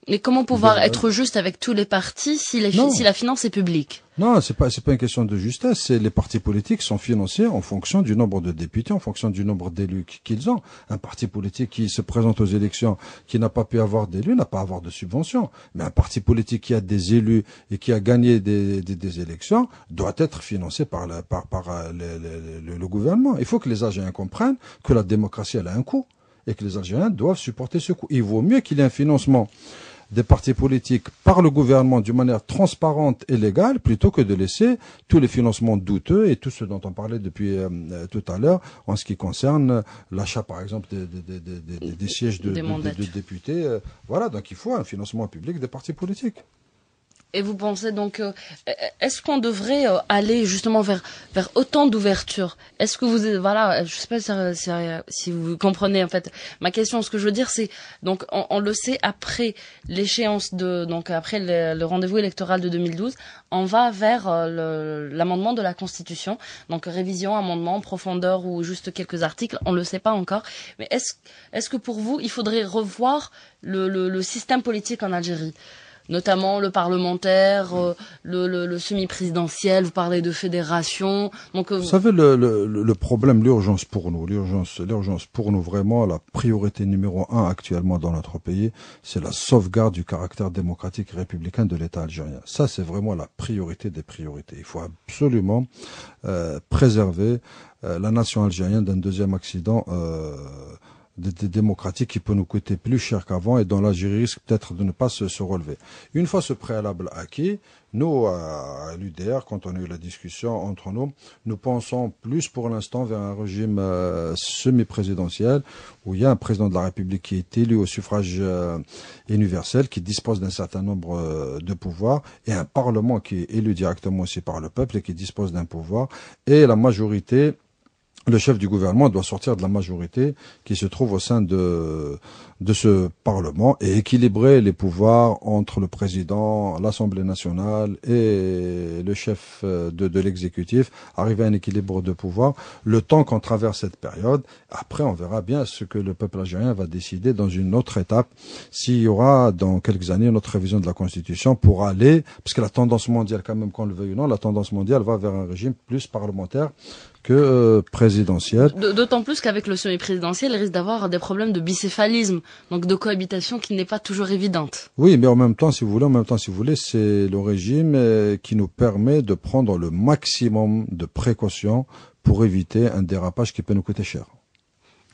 [SPEAKER 3] Mais comment pouvoir être juste avec tous les partis si la finance est publique?
[SPEAKER 4] Non, c'est pas une question de justesse. C'est les partis politiques sont financés en fonction du nombre de députés, en fonction du nombre d'élus qu'ils ont. Un parti politique qui se présente aux élections, qui n'a pas pu avoir d'élus, n'a pas à avoir de subventions. Mais un parti politique qui a des élus et qui a gagné des élections doit être financé par le gouvernement. Il faut que les Algériens comprennent que la démocratie elle a un coût et que les Algériens doivent supporter ce coût. Il vaut mieux qu'il y ait un financement des partis politiques par le gouvernement d'une manière transparente et légale, plutôt que de laisser tous les financements douteux et tout ce dont on parlait depuis tout à l'heure en ce qui concerne l'achat, par exemple, des sièges de députés. Voilà, donc il faut un financement public des partis politiques.
[SPEAKER 3] Et vous pensez donc, est-ce qu'on devrait aller justement vers autant d'ouverture? Est-ce que vous, voilà, je sais pas si vous comprenez en fait ma question. Ce que je veux dire, c'est donc on le sait après l'échéance donc après le rendez-vous électoral de 2012, on va vers l'amendement de la Constitution, donc révision, amendement, profondeur ou juste quelques articles, on le sait pas encore. Mais est-ce que pour vous, il faudrait revoir le système politique en Algérie? Notamment le parlementaire, le semi-présidentiel, vous parlez de fédération. Donc,
[SPEAKER 4] vous savez, le problème, l'urgence pour nous vraiment, la priorité numéro 1 actuellement dans notre pays, c'est la sauvegarde du caractère démocratique et républicain de l'État algérien. Ça, c'est vraiment la priorité des priorités. Il faut absolument préserver la nation algérienne d'un deuxième accident des démocratiques qui peut nous coûter plus cher qu'avant et dont l'Algérie risque peut-être de ne pas se relever. Une fois ce préalable acquis, nous, à l'UDR, quand on a eu la discussion entre nous, nous pensons plus pour l'instant vers un régime semi-présidentiel où il y a un président de la République qui est élu au suffrage universel, qui dispose d'un certain nombre de pouvoirs, et un Parlement qui est élu directement aussi par le peuple et qui dispose d'un pouvoir, et la majorité. Le chef du gouvernement doit sortir de la majorité qui se trouve au sein de ce Parlement et équilibrer les pouvoirs entre le président, l'Assemblée nationale et le chef de l'exécutif, arriver à un équilibre de pouvoir. Le temps qu'on traverse cette période, après on verra bien ce que le peuple algérien va décider dans une autre étape, s'il y aura dans quelques années une autre révision de la Constitution pour aller, parce que la tendance mondiale, quand même qu'on le veuille ou non, la tendance mondiale va vers un régime plus parlementaire que présidentiel.
[SPEAKER 3] D'autant plus qu'avec le semi-présidentiel, il risque d'avoir des problèmes de bicéphalisme, donc de cohabitation qui n'est pas toujours évidente.
[SPEAKER 4] Oui, mais en même temps, si vous voulez, c'est le régime qui nous permet de prendre le maximum de précautions pour éviter un dérapage qui peut nous coûter cher.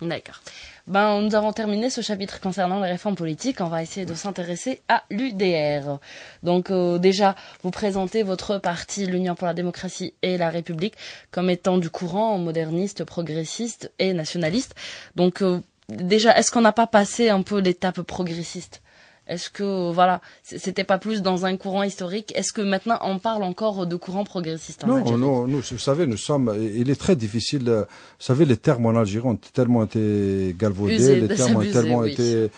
[SPEAKER 3] D'accord. Nous avons terminé ce chapitre concernant les réformes politiques. On va essayer de s'intéresser à l'UDR. Donc déjà, vous présentez votre parti, l'Union pour la démocratie et la République, comme étant du courant moderniste, progressiste et nationaliste. Donc déjà, est-ce qu'on n'a pas passé un peu l'étape progressiste ? Est-ce que, voilà, c'était pas plus dans un courant historique? Est-ce que maintenant on parle encore de courant progressiste en Algérie?
[SPEAKER 4] Non, nous, vous savez, il est très difficile, vous savez, les termes en Algérie ont tellement été galvaudés, les termes ont tellement été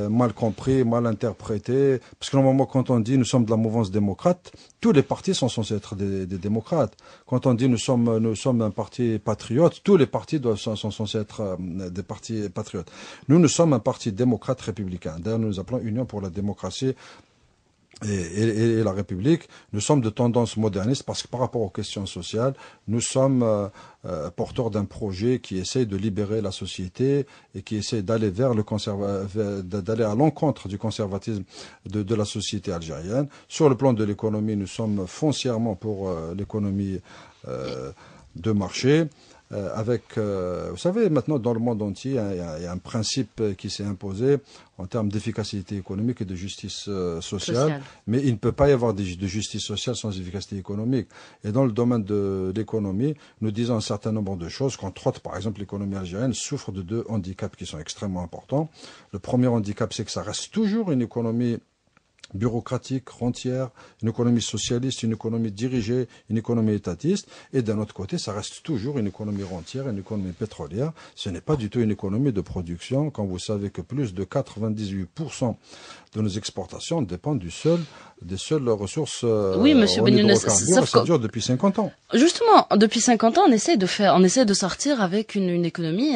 [SPEAKER 4] mal compris, mal interprétés, parce que normalement, quand on dit nous sommes de la mouvance démocrate, tous les partis sont censés être des démocrates. Quand on dit nous sommes un parti patriote, tous les partis sont censés être des partis patriotes. Nous sommes un parti démocrate républicain. D'ailleurs, nous nous appelons Union pour la démocratie et la République. Nous sommes de tendance moderniste parce que par rapport aux questions sociales, nous sommes porteurs d'un projet qui essaye de libérer la société et qui essaye d'aller d'aller à l'encontre du conservatisme de la société algérienne. Sur le plan de l'économie, nous sommes foncièrement pour l'économie de marché. vous savez, maintenant dans le monde entier, il y a un principe qui s'est imposé en termes d'efficacité économique et de justice sociale. Mais il ne peut pas y avoir de justice sociale sans efficacité économique. Et dans le domaine de l'économie, nous disons un certain nombre de choses. Qu'entre autres, par exemple, l'économie algérienne souffre de deux handicaps qui sont extrêmement importants. Le premier handicap, c'est que ça reste toujours une économie bureaucratique, rentière, une économie socialiste, une économie dirigée, une économie étatiste, et d'un autre côté, ça reste toujours une économie rentière, une économie pétrolière. Ce n'est pas du tout une économie de production, quand vous savez que plus de 98% de nos exportations dépendent des seules ressources
[SPEAKER 3] oui, monsieur Benyounès,
[SPEAKER 4] ça dure depuis 50 ans.
[SPEAKER 3] Justement, depuis 50 ans, on essaie de sortir avec une économie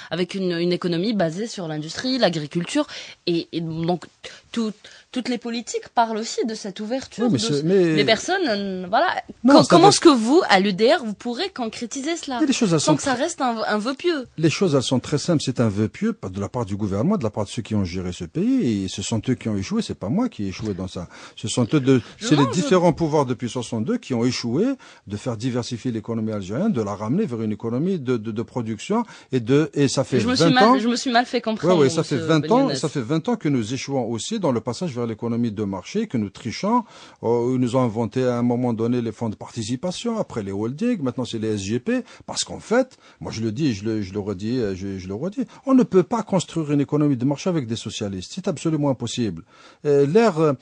[SPEAKER 3] avec une économie basée sur l'industrie, l'agriculture, et donc toutes les politiques parlent aussi de cette ouverture.
[SPEAKER 4] Oui,
[SPEAKER 3] les personnes, voilà. Comment est-ce que vous, à l'UDR, vous pourrez concrétiser cela sans que ça reste un vœu pieux? Les
[SPEAKER 4] choses, elles sont très simples. C'est un vœu pieux de la part du gouvernement, de la part de ceux qui ont géré ce pays. Et ce sont eux qui ont échoué. C'est pas moi qui ai échoué dans ça. C'est les différents pouvoirs depuis 62 qui ont échoué de faire diversifier l'économie algérienne, de la ramener vers une économie de production et ça fait 20 ans.
[SPEAKER 3] Je me suis mal fait comprendre.
[SPEAKER 4] Oui, ça fait 20 ans que nous échouons aussi dans le passage vers l'économie de marché, que nous trichons. Ils nous ont inventé à un moment donné les fonds de participation, après les holdings, maintenant c'est les SGP, parce qu'en fait, moi je le dis, je le redis, on ne peut pas construire une économie de marché avec des socialistes. C'est absolument impossible. L'ère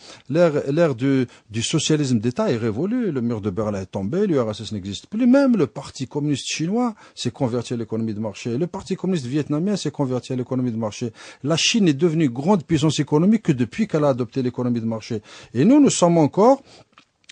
[SPEAKER 4] du socialisme d'État est révolue, le mur de Berlin est tombé, l'URSS n'existe plus, même le Parti communiste chinois s'est converti à l'économie de marché, le Parti communiste vietnamien s'est converti à l'économie de marché. La Chine est devenue grande puissance économique que depuis qu'elle a adopté l'économie de marché. Et nous sommes encore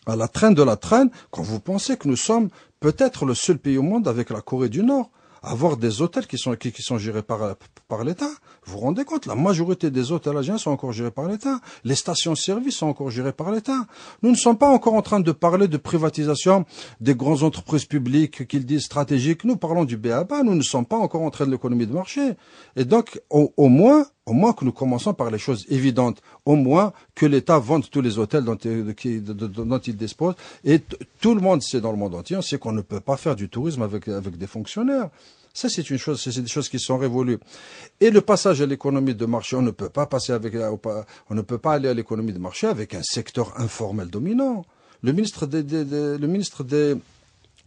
[SPEAKER 4] à la traîne de la traîne quand vous pensez que nous sommes peut-être le seul pays au monde avec la Corée du Nord à avoir des hôtels qui sont gérés par l'État. Vous vous rendez compte, la majorité des hôtels algériens sont encore gérés par l'État. Les stations-service sont encore gérées par l'État. Nous ne sommes pas encore en train de parler de privatisation des grandes entreprises publiques qu'ils disent stratégiques. Nous parlons du BABA. Nous ne sommes pas encore en train de l'économie de marché. Et donc, au moins que nous commençons par les choses évidentes. Au moins que l'État vende tous les hôtels dont il dispose. Et tout le monde sait dans le monde entier, on sait qu'on ne peut pas faire du tourisme avec des fonctionnaires. Ça, c'est des choses qui sont révolues. Et le passage à l'économie de marché, on ne peut pas aller à l'économie de marché avec un secteur informel dominant. Le ministre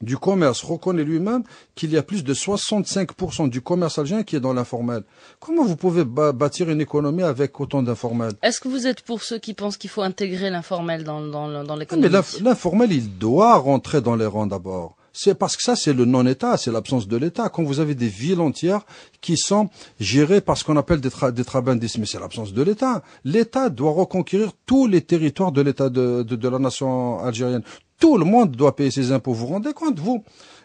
[SPEAKER 4] du commerce reconnaît lui-même qu'il y a plus de 65% du commerce algérien qui est dans l'informel. Comment vous pouvez bâtir une économie avec autant d'informel?
[SPEAKER 3] Est-ce que vous êtes pour ceux qui pensent qu'il faut intégrer l'informel dans l'économie?
[SPEAKER 4] Mais l'informel, il doit rentrer dans les rangs d'abord. C'est parce que ça, c'est le non-État, c'est l'absence de l'État. Quand vous avez des villes entières qui sont gérées par ce qu'on appelle des trabandistes, mais c'est l'absence de l'État. L'État doit reconquérir tous les territoires de l'État de la nation algérienne. Tout le monde doit payer ses impôts. Vous vous rendez compte,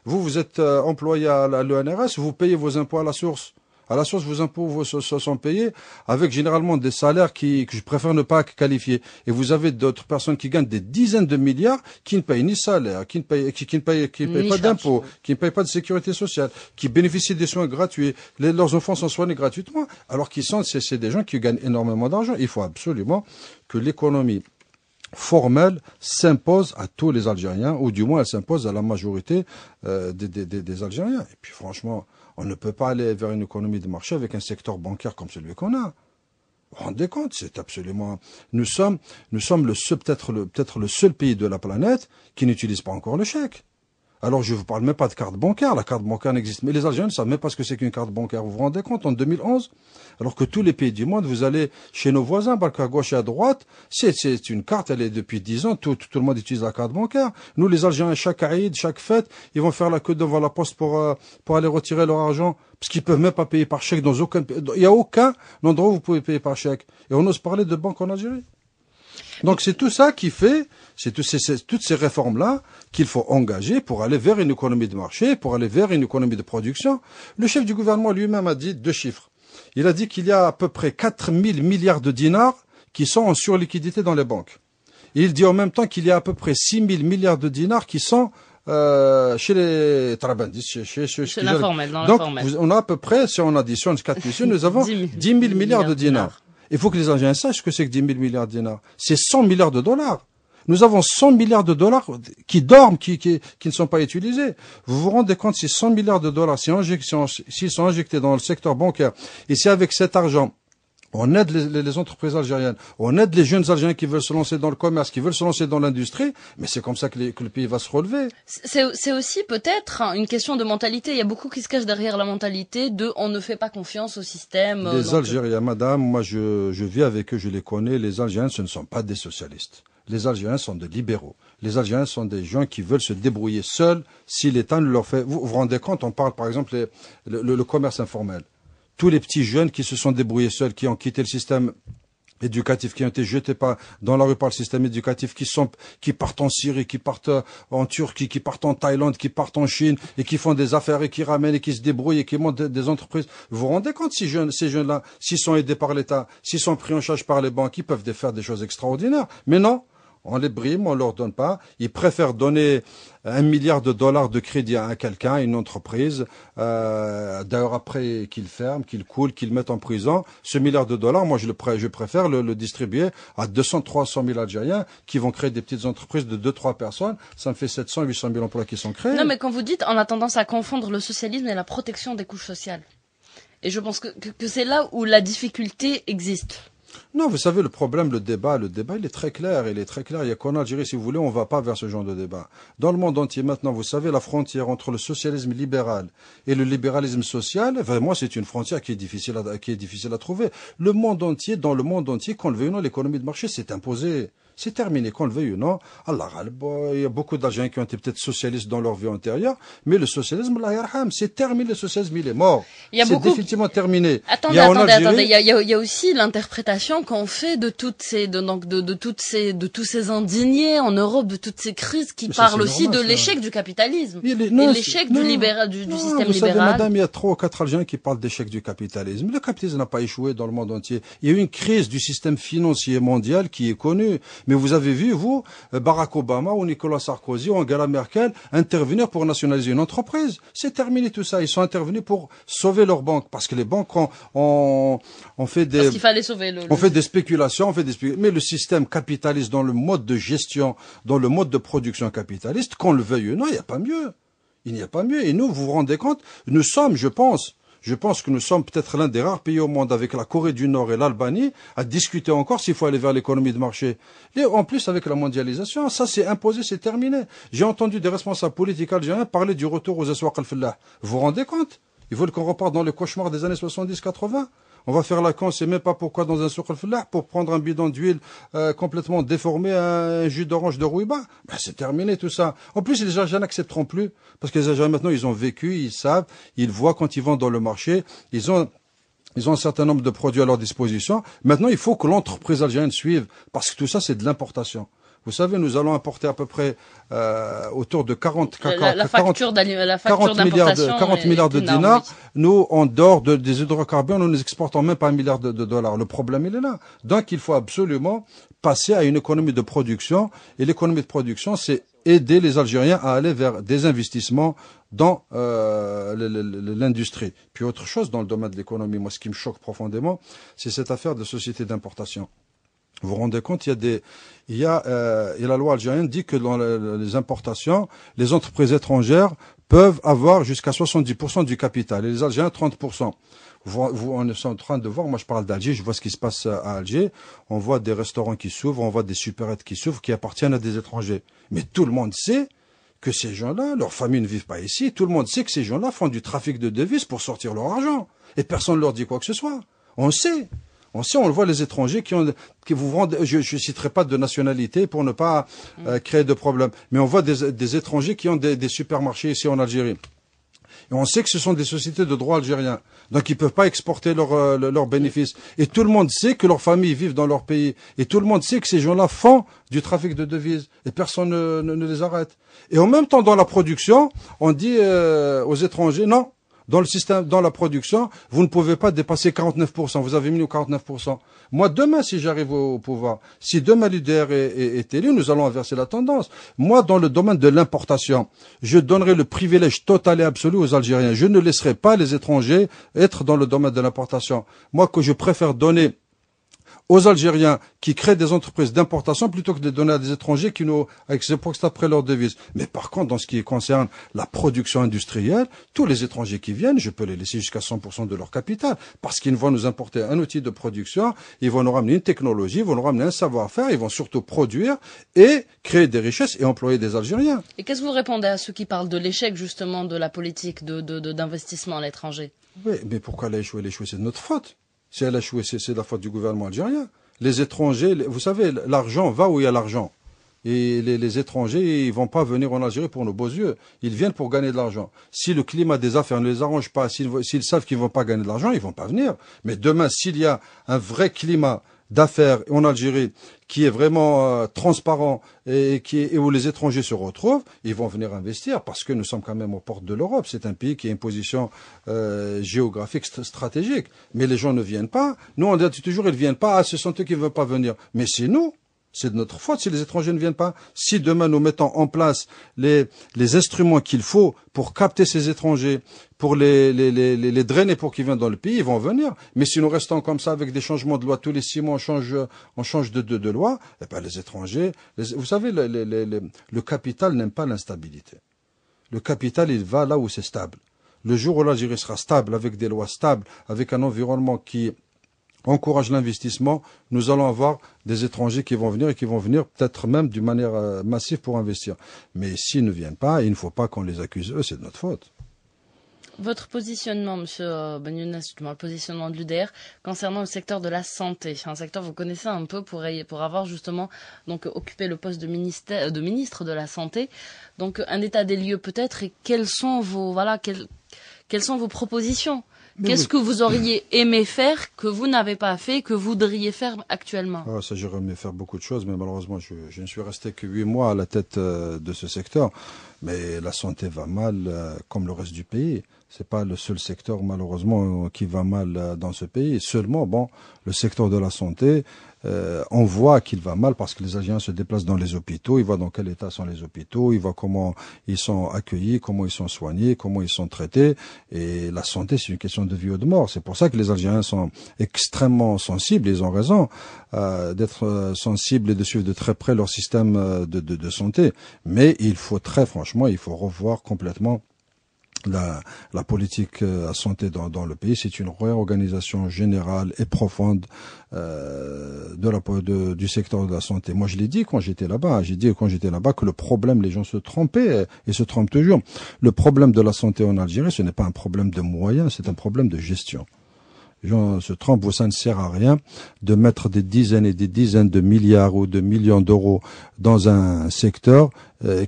[SPEAKER 4] vous êtes employé à l'ENRS, vous payez vos impôts à la source. À la source, vos impôts sont payés avec généralement des salaires que je préfère ne pas qualifier. Et vous avez d'autres personnes qui gagnent des dizaines de milliards qui ne payent ni salaire, qui ne payent pas d'impôts, qui ne payent pas de sécurité sociale, qui bénéficient des soins gratuits. Leurs enfants sont soignés gratuitement, alors c'est des gens qui gagnent énormément d'argent. Il faut absolument que l'économie formelle s'impose à tous les Algériens, ou du moins elle s'impose à la majorité des Algériens. Et puis franchement, on ne peut pas aller vers une économie de marché avec un secteur bancaire comme celui qu'on a. Vous vous rendez compte, c'est absolument... Nous sommes peut-être le seul pays de la planète qui n'utilise pas encore le chèque. Alors je ne vous parle même pas de carte bancaire, la carte bancaire n'existe. Mais les Algériens ne savent même pas ce que c'est qu'une carte bancaire. Vous vous rendez compte, en 2011, alors que tous les pays du monde, vous allez chez nos voisins, à gauche et à droite, c'est une carte, elle est depuis 10 ans, tout le monde utilise la carte bancaire. Nous, les Algériens, chaque Aïd, chaque fête, ils vont faire la queue devant la poste pour aller retirer leur argent, parce qu'ils peuvent même pas payer par chèque dans aucun pays. Il n'y a aucun endroit où vous pouvez payer par chèque. Et on ose parler de banque en Algérie. Donc c'est tout ça qui fait, toutes ces réformes-là qu'il faut engager pour aller vers une économie de marché, pour aller vers une économie de production. Le chef du gouvernement lui-même a dit 2 chiffres. Il a dit qu'il y a à peu près 4 000 milliards de dinars qui sont en surliquidité dans les banques. Et il dit en même temps qu'il y a à peu près 6 000 milliards de dinars qui sont chez les trabandistes, chez
[SPEAKER 3] l'informel, dans
[SPEAKER 4] donc,
[SPEAKER 3] l'informel.
[SPEAKER 4] On a à peu près, si on additionne 4 000, nous avons 10 000 milliards de dinars. Il faut que les Algériens sachent ce que c'est que 10 000 milliards de dinars. C'est 100 milliards de dollars. Nous avons 100 milliards de dollars qui dorment, qui ne sont pas utilisés. Vous vous rendez compte, si 100 milliards de dollars, s'ils sont injectés dans le secteur bancaire, et si avec cet argent, on aide les entreprises algériennes, on aide les jeunes Algériens qui veulent se lancer dans le commerce, qui veulent se lancer dans l'industrie, mais c'est comme ça que le pays va se relever.
[SPEAKER 3] C'est aussi peut-être une question de mentalité. Il y a beaucoup qui se cachent derrière la mentalité de on ne fait pas confiance au système.
[SPEAKER 4] Les Algériens, madame, moi je vis avec eux, je les connais, les Algériens ce ne sont pas des socialistes. Les Algériens sont des libéraux. Les Algériens sont des gens qui veulent se débrouiller seuls si l'État ne leur fait... Vous vous rendez compte, on parle par exemple le commerce informel. Tous les petits jeunes qui se sont débrouillés seuls, qui ont quitté le système éducatif, qui ont été jetés dans la rue par le système éducatif, qui partent en Syrie, qui partent en Turquie, qui partent en Thaïlande, qui partent en Chine, et qui font des affaires, et qui ramènent, et qui se débrouillent, et qui montent des entreprises. Vous vous rendez compte, ces jeunes-là, s'ils sont aidés par l'État, s'ils sont pris en charge par les banques, ils peuvent faire des choses extraordinaires. Mais non. On les brime, on leur donne pas. Ils préfèrent donner 1 milliard de dollars de crédit à quelqu'un, à une entreprise, d'ailleurs après qu'il ferme, qu'il coule, qu'il mette en prison. Ce milliard de dollars, moi je préfère le distribuer à 200, 300 000 Algériens qui vont créer des petites entreprises de 2-3 personnes. Ça me fait 700, 800 000 emplois qui sont créés.
[SPEAKER 3] Non, mais quand vous dites, on a tendance à confondre le socialisme et la protection des couches sociales. Et je pense que c'est là où la difficulté existe.
[SPEAKER 4] Non, vous savez, le problème, le débat, il est très clair. Il est très clair. Il y a qu'en Algérie, si vous voulez, on va pas vers ce genre de débat. Dans le monde entier, maintenant, vous savez, la frontière entre le socialisme libéral et le libéralisme social, vraiment, c'est une frontière qui est difficile à trouver. Le monde entier, dans le monde entier, qu'on le veuille ou non, l'économie de marché s'est imposée. C'est terminé, qu'on le veuille ou non. Allah, il y a beaucoup d'Algériens qui ont été peut-être socialistes dans leur vie antérieure, mais le socialisme, Allah yarham, c'est terminé, le socialisme, il est mort. C'est définitivement terminé.
[SPEAKER 3] Attendez. Il y a aussi l'interprétation qu'on fait de tous ces indignés en Europe, de toutes ces crises qui parlent aussi de l'échec du capitalisme. Et l'échec du système
[SPEAKER 4] vous
[SPEAKER 3] libéral.
[SPEAKER 4] Savez, madame, il y a 3 ou 4 Algériens qui parlent d'échec du capitalisme. Le capitalisme n'a pas échoué dans le monde entier. Il y a eu une crise du système financier mondial qui est connue. Mais vous avez vu, vous, Barack Obama ou Nicolas Sarkozy ou Angela Merkel intervenir pour nationaliser une entreprise. C'est terminé tout ça. Ils sont intervenus pour sauver leurs banques. Parce que les banques ont fait des...
[SPEAKER 3] Parce qu'il fallait sauver
[SPEAKER 4] On fait des spéculations, mais le système capitaliste dans le mode de gestion, dans le mode de production capitaliste, qu'on le veuille ou non, il n'y a pas mieux. Il n'y a pas mieux. Et nous, vous vous rendez compte, nous sommes, je pense que nous sommes peut-être l'un des rares pays au monde avec la Corée du Nord et l'Albanie à discuter encore s'il faut aller vers l'économie de marché. Et en plus, avec la mondialisation, ça c'est imposé, c'est terminé. J'ai entendu des responsables politiques algériens parler du retour aux aswaq al-fallah. Vous vous rendez compte? Ils veulent qu'on reparte dans le cauchemar des années 70-80. On va faire la con, on sait même pas pourquoi dans un souk al-fallah pour prendre un bidon d'huile complètement déformé, un jus d'orange de Rouiba. Ben, c'est terminé tout ça. En plus, les Algériens n'accepteront plus parce que les Algériens maintenant ils ont vécu, ils savent, ils voient quand ils vont dans le marché, ils ont un certain nombre de produits à leur disposition. Maintenant, il faut que l'entreprise algérienne suive parce que tout ça c'est de l'importation. Vous savez, nous allons importer à peu près autour de 40 milliards de dinars. Oui. Nous, en dehors des hydrocarbures, nous n'exportons même pas 1 milliard de dollars. Le problème, il est là. Donc, il faut absolument passer à une économie de production. Et l'économie de production, c'est aider les Algériens à aller vers des investissements dans l'industrie. Puis autre chose dans le domaine de l'économie, moi, ce qui me choque profondément, c'est cette affaire de société d'importation. Vous vous rendez compte, il y a la loi algérienne dit que dans les importations, les entreprises étrangères peuvent avoir jusqu'à 70% du capital et les Algériens 30%. On est en train de voir, moi je parle d'Alger, je vois ce qui se passe à Alger, on voit des restaurants qui s'ouvrent, on voit des supérettes qui s'ouvrent qui appartiennent à des étrangers. Mais tout le monde sait que ces gens-là, leurs familles ne vivent pas ici, tout le monde sait que ces gens-là font du trafic de devises pour sortir leur argent. Et personne ne leur dit quoi que ce soit. On sait. On le voit, les étrangers qui vous vendent, je citerai pas de nationalité pour ne pas créer de problème, mais on voit des étrangers qui ont des supermarchés ici en Algérie. Et on sait que ce sont des sociétés de droit algérien. Donc ils peuvent pas exporter leurs bénéfices. Et tout le monde sait que leurs familles vivent dans leur pays. Et tout le monde sait que ces gens-là font du trafic de devises. Et personne ne les arrête. Et en même temps, dans la production, on dit aux étrangers, non. Dans le système, dans la production, vous ne pouvez pas dépasser 49%. Vous avez mis 49%. Moi, demain, si j'arrive au pouvoir, si demain l'UDR est élu, nous allons inverser la tendance. Moi, dans le domaine de l'importation, je donnerai le privilège total et absolu aux Algériens. Je ne laisserai pas les étrangers être dans le domaine de l'importation. Moi, que je préfère donner aux Algériens qui créent des entreprises d'importation plutôt que de donner à des étrangers qui nous exportent après leur devise. Mais par contre, dans ce qui concerne la production industrielle, tous les étrangers qui viennent, je peux les laisser jusqu'à 100% de leur capital parce qu'ils vont nous importer un outil de production, ils vont nous ramener une technologie, ils vont nous ramener un savoir-faire, ils vont surtout produire et créer des richesses et employer des Algériens.
[SPEAKER 3] Et qu'est-ce que vous répondez à ceux qui parlent de l'échec justement de la politique d'investissement à l'étranger?
[SPEAKER 4] Oui, mais pourquoi elle a échoué? Elle a échoué, c'est de notre faute. Si elle a échoué, c'est de la faute du gouvernement algérien. Les étrangers, vous savez, l'argent va où il y a l'argent. Et les étrangers, ils vont pas venir en Algérie pour nos beaux yeux. Ils viennent pour gagner de l'argent. Si le climat des affaires ne les arrange pas, s'ils savent qu'ils vont pas gagner de l'argent, ils vont pas venir. Mais demain, s'il y a un vrai climat d'affaires en Algérie qui est vraiment transparent et où les étrangers se retrouvent, ils vont venir investir parce que nous sommes quand même aux portes de l'Europe. C'est un pays qui a une position géographique stratégique. Mais les gens ne viennent pas. Nous, on dit toujours, ils ne viennent pas. Ah, ce sont eux qui ne veulent pas venir. Mais c'est nous. C'est de notre faute si les étrangers ne viennent pas. Si demain nous mettons en place les instruments qu'il faut pour capter ces étrangers, pour les drainer pour qu'ils viennent dans le pays, ils vont venir. Mais si nous restons comme ça avec des changements de loi tous les 6 mois, on change de loi, eh ben les étrangers, vous savez, le capital n'aime pas l'instabilité. Le capital, il va là où c'est stable. Le jour où l'Algérie sera stable, avec des lois stables, avec un environnement qui encourage l'investissement, nous allons avoir des étrangers qui vont venir et qui vont venir peut-être même d'une manière massive pour investir. Mais s'ils ne viennent pas, il ne faut pas qu'on les accuse eux, c'est de notre faute.
[SPEAKER 3] Votre positionnement, Monsieur Ben Younes, le positionnement de l'UDR concernant le secteur de la santé, un secteur que vous connaissez un peu pour avoir justement donc occupé le poste de ministre de la santé. Donc un état des lieux peut-être et quelles sont vos propositions? Qu'est-ce que vous auriez aimé faire, que vous n'avez pas fait, que vous voudriez faire actuellement?
[SPEAKER 4] Ça, j'aurais aimé faire beaucoup de choses, mais malheureusement, je ne suis resté que 8 mois à la tête de ce secteur. Mais la santé va mal, comme le reste du pays. C'est pas le seul secteur, malheureusement, qui va mal dans ce pays. Seulement, le secteur de la santé, on voit qu'il va mal parce que les Algériens se déplacent dans les hôpitaux, ils voient dans quel état sont les hôpitaux, ils voient comment ils sont accueillis, comment ils sont soignés, comment ils sont traités. Et la santé, c'est une question de vie ou de mort. C'est pour ça que les Algériens sont extrêmement sensibles, ils ont raison d'être sensibles et de suivre de très près leur système de santé. Mais il faut très franchement, il faut revoir complètement la politique à santé dans le pays. C'est une réorganisation générale et profonde du secteur de la santé. Moi, je l'ai dit quand j'étais là-bas. J'ai dit quand j'étais là-bas que le problème, les gens se trompaient et se trompent toujours. Le problème de la santé en Algérie, ce n'est pas un problème de moyens, c'est un problème de gestion. Les gens se trompent, ça ne sert à rien de mettre des dizaines et des dizaines de milliards ou de millions d'euros dans un secteur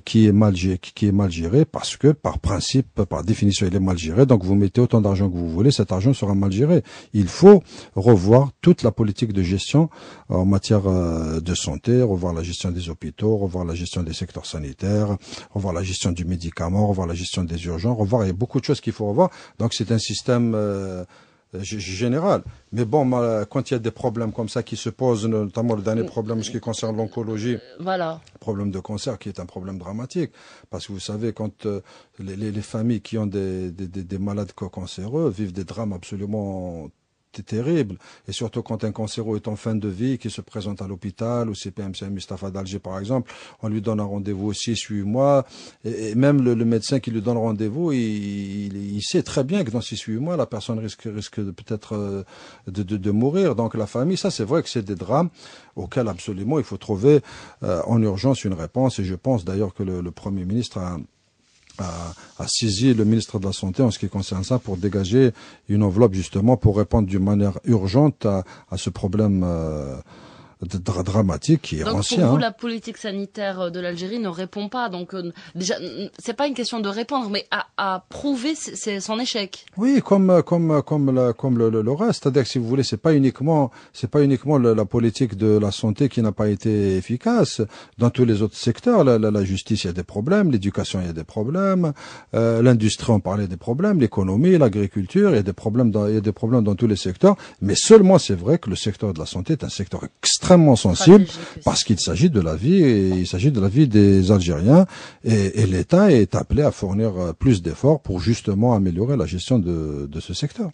[SPEAKER 4] qui est mal géré parce que par principe, par définition, il est mal géré. Donc vous mettez autant d'argent que vous voulez, cet argent sera mal géré. Il faut revoir toute la politique de gestion en matière de santé, revoir la gestion des hôpitaux, revoir la gestion des secteurs sanitaires, revoir la gestion du médicament, revoir la gestion des urgences, il y a beaucoup de choses qu'il faut revoir. Donc c'est un système général. Mais quand il y a des problèmes comme ça qui se posent, notamment le dernier problème, ce qui concerne l'oncologie, le problème de cancer qui est un problème dramatique, parce que vous savez, quand les familles qui ont des malades cancéreux vivent des drames absolument terrible, et surtout quand un cancéreux est en fin de vie, qui se présente à l'hôpital, au CPMC Mustapha d'Alger par exemple, on lui donne un rendez-vous 6-8 mois, et même le médecin qui lui donne rendez-vous, il sait très bien que dans 6-8 mois, la personne risque peut-être de mourir. Donc la famille, ça c'est vrai que c'est des drames auxquels absolument il faut trouver en urgence une réponse, et je pense d'ailleurs que le Premier ministre a saisi le ministre de la Santé en ce qui concerne ça pour dégager une enveloppe justement pour répondre d'une manière urgente à ce problème dramatique qui est ancien.
[SPEAKER 3] Donc pour vous, la politique sanitaire de l'Algérie ne répond pas. Donc déjà, c'est pas une question de répondre, mais à prouver son échec.
[SPEAKER 4] Oui, comme le reste. C'est-à-dire que si vous voulez, c'est pas uniquement la politique de la santé qui n'a pas été efficace. Dans tous les autres secteurs, la justice, il y a des problèmes, l'éducation, il y a des problèmes, l'industrie, on parlait des problèmes, l'économie, l'agriculture, il y a des problèmes dans tous les secteurs. Mais seulement, c'est vrai que le secteur de la santé est un secteur extrêmement sensible parce qu'il s'agit de la vie et il s'agit de la vie des Algériens et l'État est appelé à fournir plus d'efforts pour justement améliorer la gestion de ce secteur.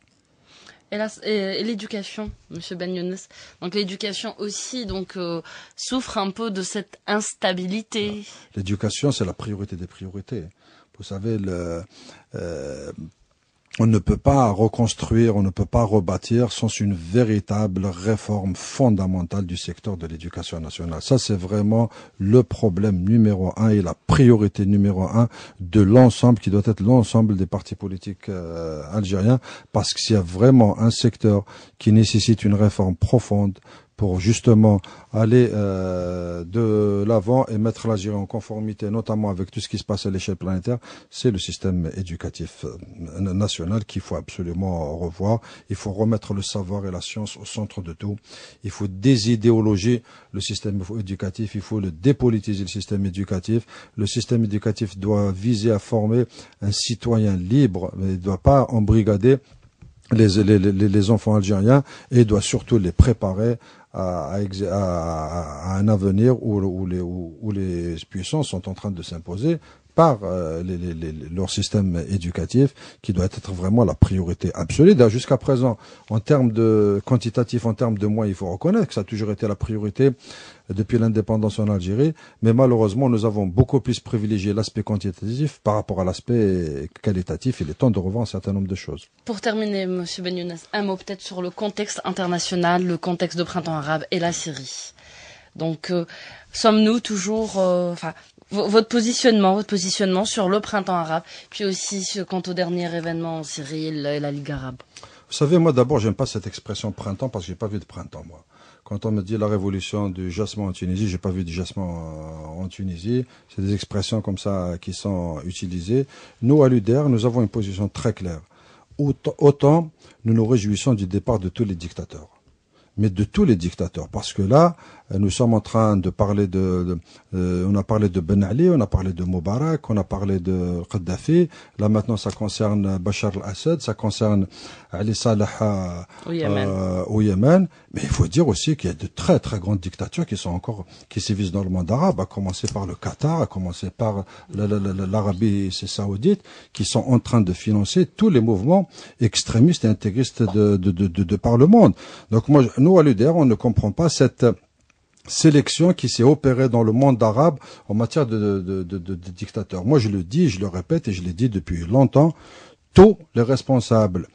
[SPEAKER 3] Et l'éducation, Monsieur Ben Younes. Donc l'éducation aussi, souffre un peu de cette instabilité.
[SPEAKER 4] L'éducation, c'est la priorité des priorités. Vous savez, on ne peut pas reconstruire, on ne peut pas rebâtir sans une véritable réforme fondamentale du secteur de l'éducation nationale. Ça, c'est vraiment le problème numéro 1 et la priorité numéro 1 de l'ensemble, qui doit être l'ensemble des partis politiques algériens, parce que s'il y a vraiment un secteur qui nécessite une réforme profonde pour justement aller de l'avant et mettre l'Algérie en conformité, notamment avec tout ce qui se passe à l'échelle planétaire, c'est le système éducatif national qu'il faut absolument revoir. Il faut remettre le savoir et la science au centre de tout. Il faut désidéologiser le système éducatif, il faut le dépolitiser, le système éducatif. Le système éducatif doit viser à former un citoyen libre, mais il ne doit pas embrigader les enfants algériens, et doit surtout les préparer à un avenir où les puissances sont en train de s'imposer par leur système éducatif, qui doit être vraiment la priorité absolue. D'ailleurs, jusqu'à présent, en termes de quantitatif, en termes de moyens, il faut reconnaître que ça a toujours été la priorité depuis l'indépendance en Algérie, mais malheureusement, nous avons beaucoup plus privilégié l'aspect quantitatif par rapport à l'aspect qualitatif. Il est temps de revoir un certain nombre de choses.
[SPEAKER 3] Pour terminer, Monsieur Ben Younes, un mot peut-être sur le contexte international, le contexte de printemps arabe et la Syrie. Donc, sommes-nous toujours... votre positionnement sur le printemps arabe, puis aussi quant au dernier événement en Syrie et la Ligue arabe.
[SPEAKER 4] Vous savez, moi d'abord, j'aime pas cette expression printemps parce que j'ai pas vu de printemps, moi. Quand on me dit la révolution du jasmin en Tunisie, j'ai pas vu du jasmin en Tunisie. C'est des expressions comme ça qui sont utilisées. Nous, à l'UDR, nous avons une position très claire. Autant nous nous réjouissons du départ de tous les dictateurs. Mais de tous les dictateurs, parce que là, nous sommes en train de parler on a parlé de Ben Ali, on a parlé de Moubarak, on a parlé de Kadhafi. Là maintenant, ça concerne Bachar al-Assad, ça concerne Ali Salah au Yémen. Mais il faut dire aussi qu'il y a de très très grandes dictatures qui sévissent dans le monde arabe, à commencer par le Qatar, à commencer par l'Arabie saoudite, qui sont en train de financer tous les mouvements extrémistes et intégristes de par le monde. Donc nous à l'UDR, on ne comprend pas cette sélection qui s'est opérée dans le monde arabe en matière de dictateurs. Moi, je le dis, je le répète et je l'ai dit depuis longtemps, tous les responsables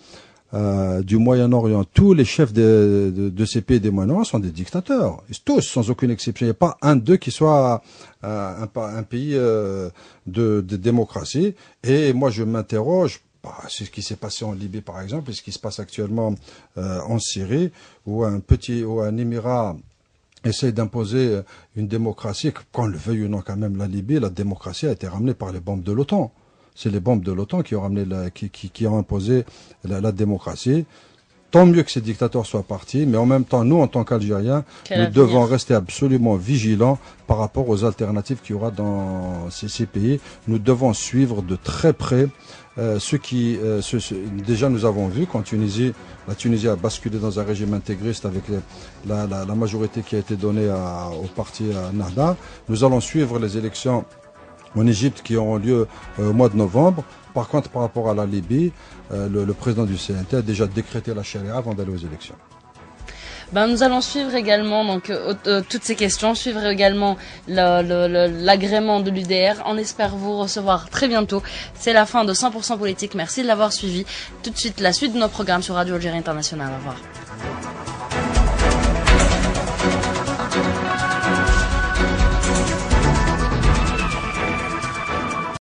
[SPEAKER 4] du Moyen-Orient, tous les chefs de ces pays des Moyen-Orient sont des dictateurs. Tous, sans aucune exception. Il n'y a pas un d'eux qui soit un pays de démocratie. Et moi, je m'interroge, c'est ce qui s'est passé en Libye, par exemple, et ce qui se passe actuellement en Syrie, où un émirat essaye d'imposer une démocratie, qu'on le veuille ou non quand même, la Libye, la démocratie a été ramenée par les bombes de l'OTAN. C'est les bombes de l'OTAN qui ont ramené qui ont imposé la démocratie. Tant mieux que ces dictateurs soient partis, mais en même temps, nous, en tant qu'Algériens, nous devons rester absolument vigilants par rapport aux alternatives qu'il y aura dans ces pays. Nous devons suivre de très près déjà nous avons vu qu'en Tunisie, la Tunisie a basculé dans un régime intégriste avec la majorité qui a été donnée au parti Nahda. Nous allons suivre les élections en Égypte qui auront lieu au mois de novembre. Par contre, par rapport à la Libye, le président du CNT a déjà décrété la charia avant d'aller aux élections.
[SPEAKER 3] Nous allons suivre également toutes ces questions, suivre également l'agrément de l'UDR. On espère vous recevoir très bientôt. C'est la fin de 100% politique. Merci de l'avoir suivi. Tout de suite, la suite de nos programmes sur Radio Algérie Internationale. Au revoir.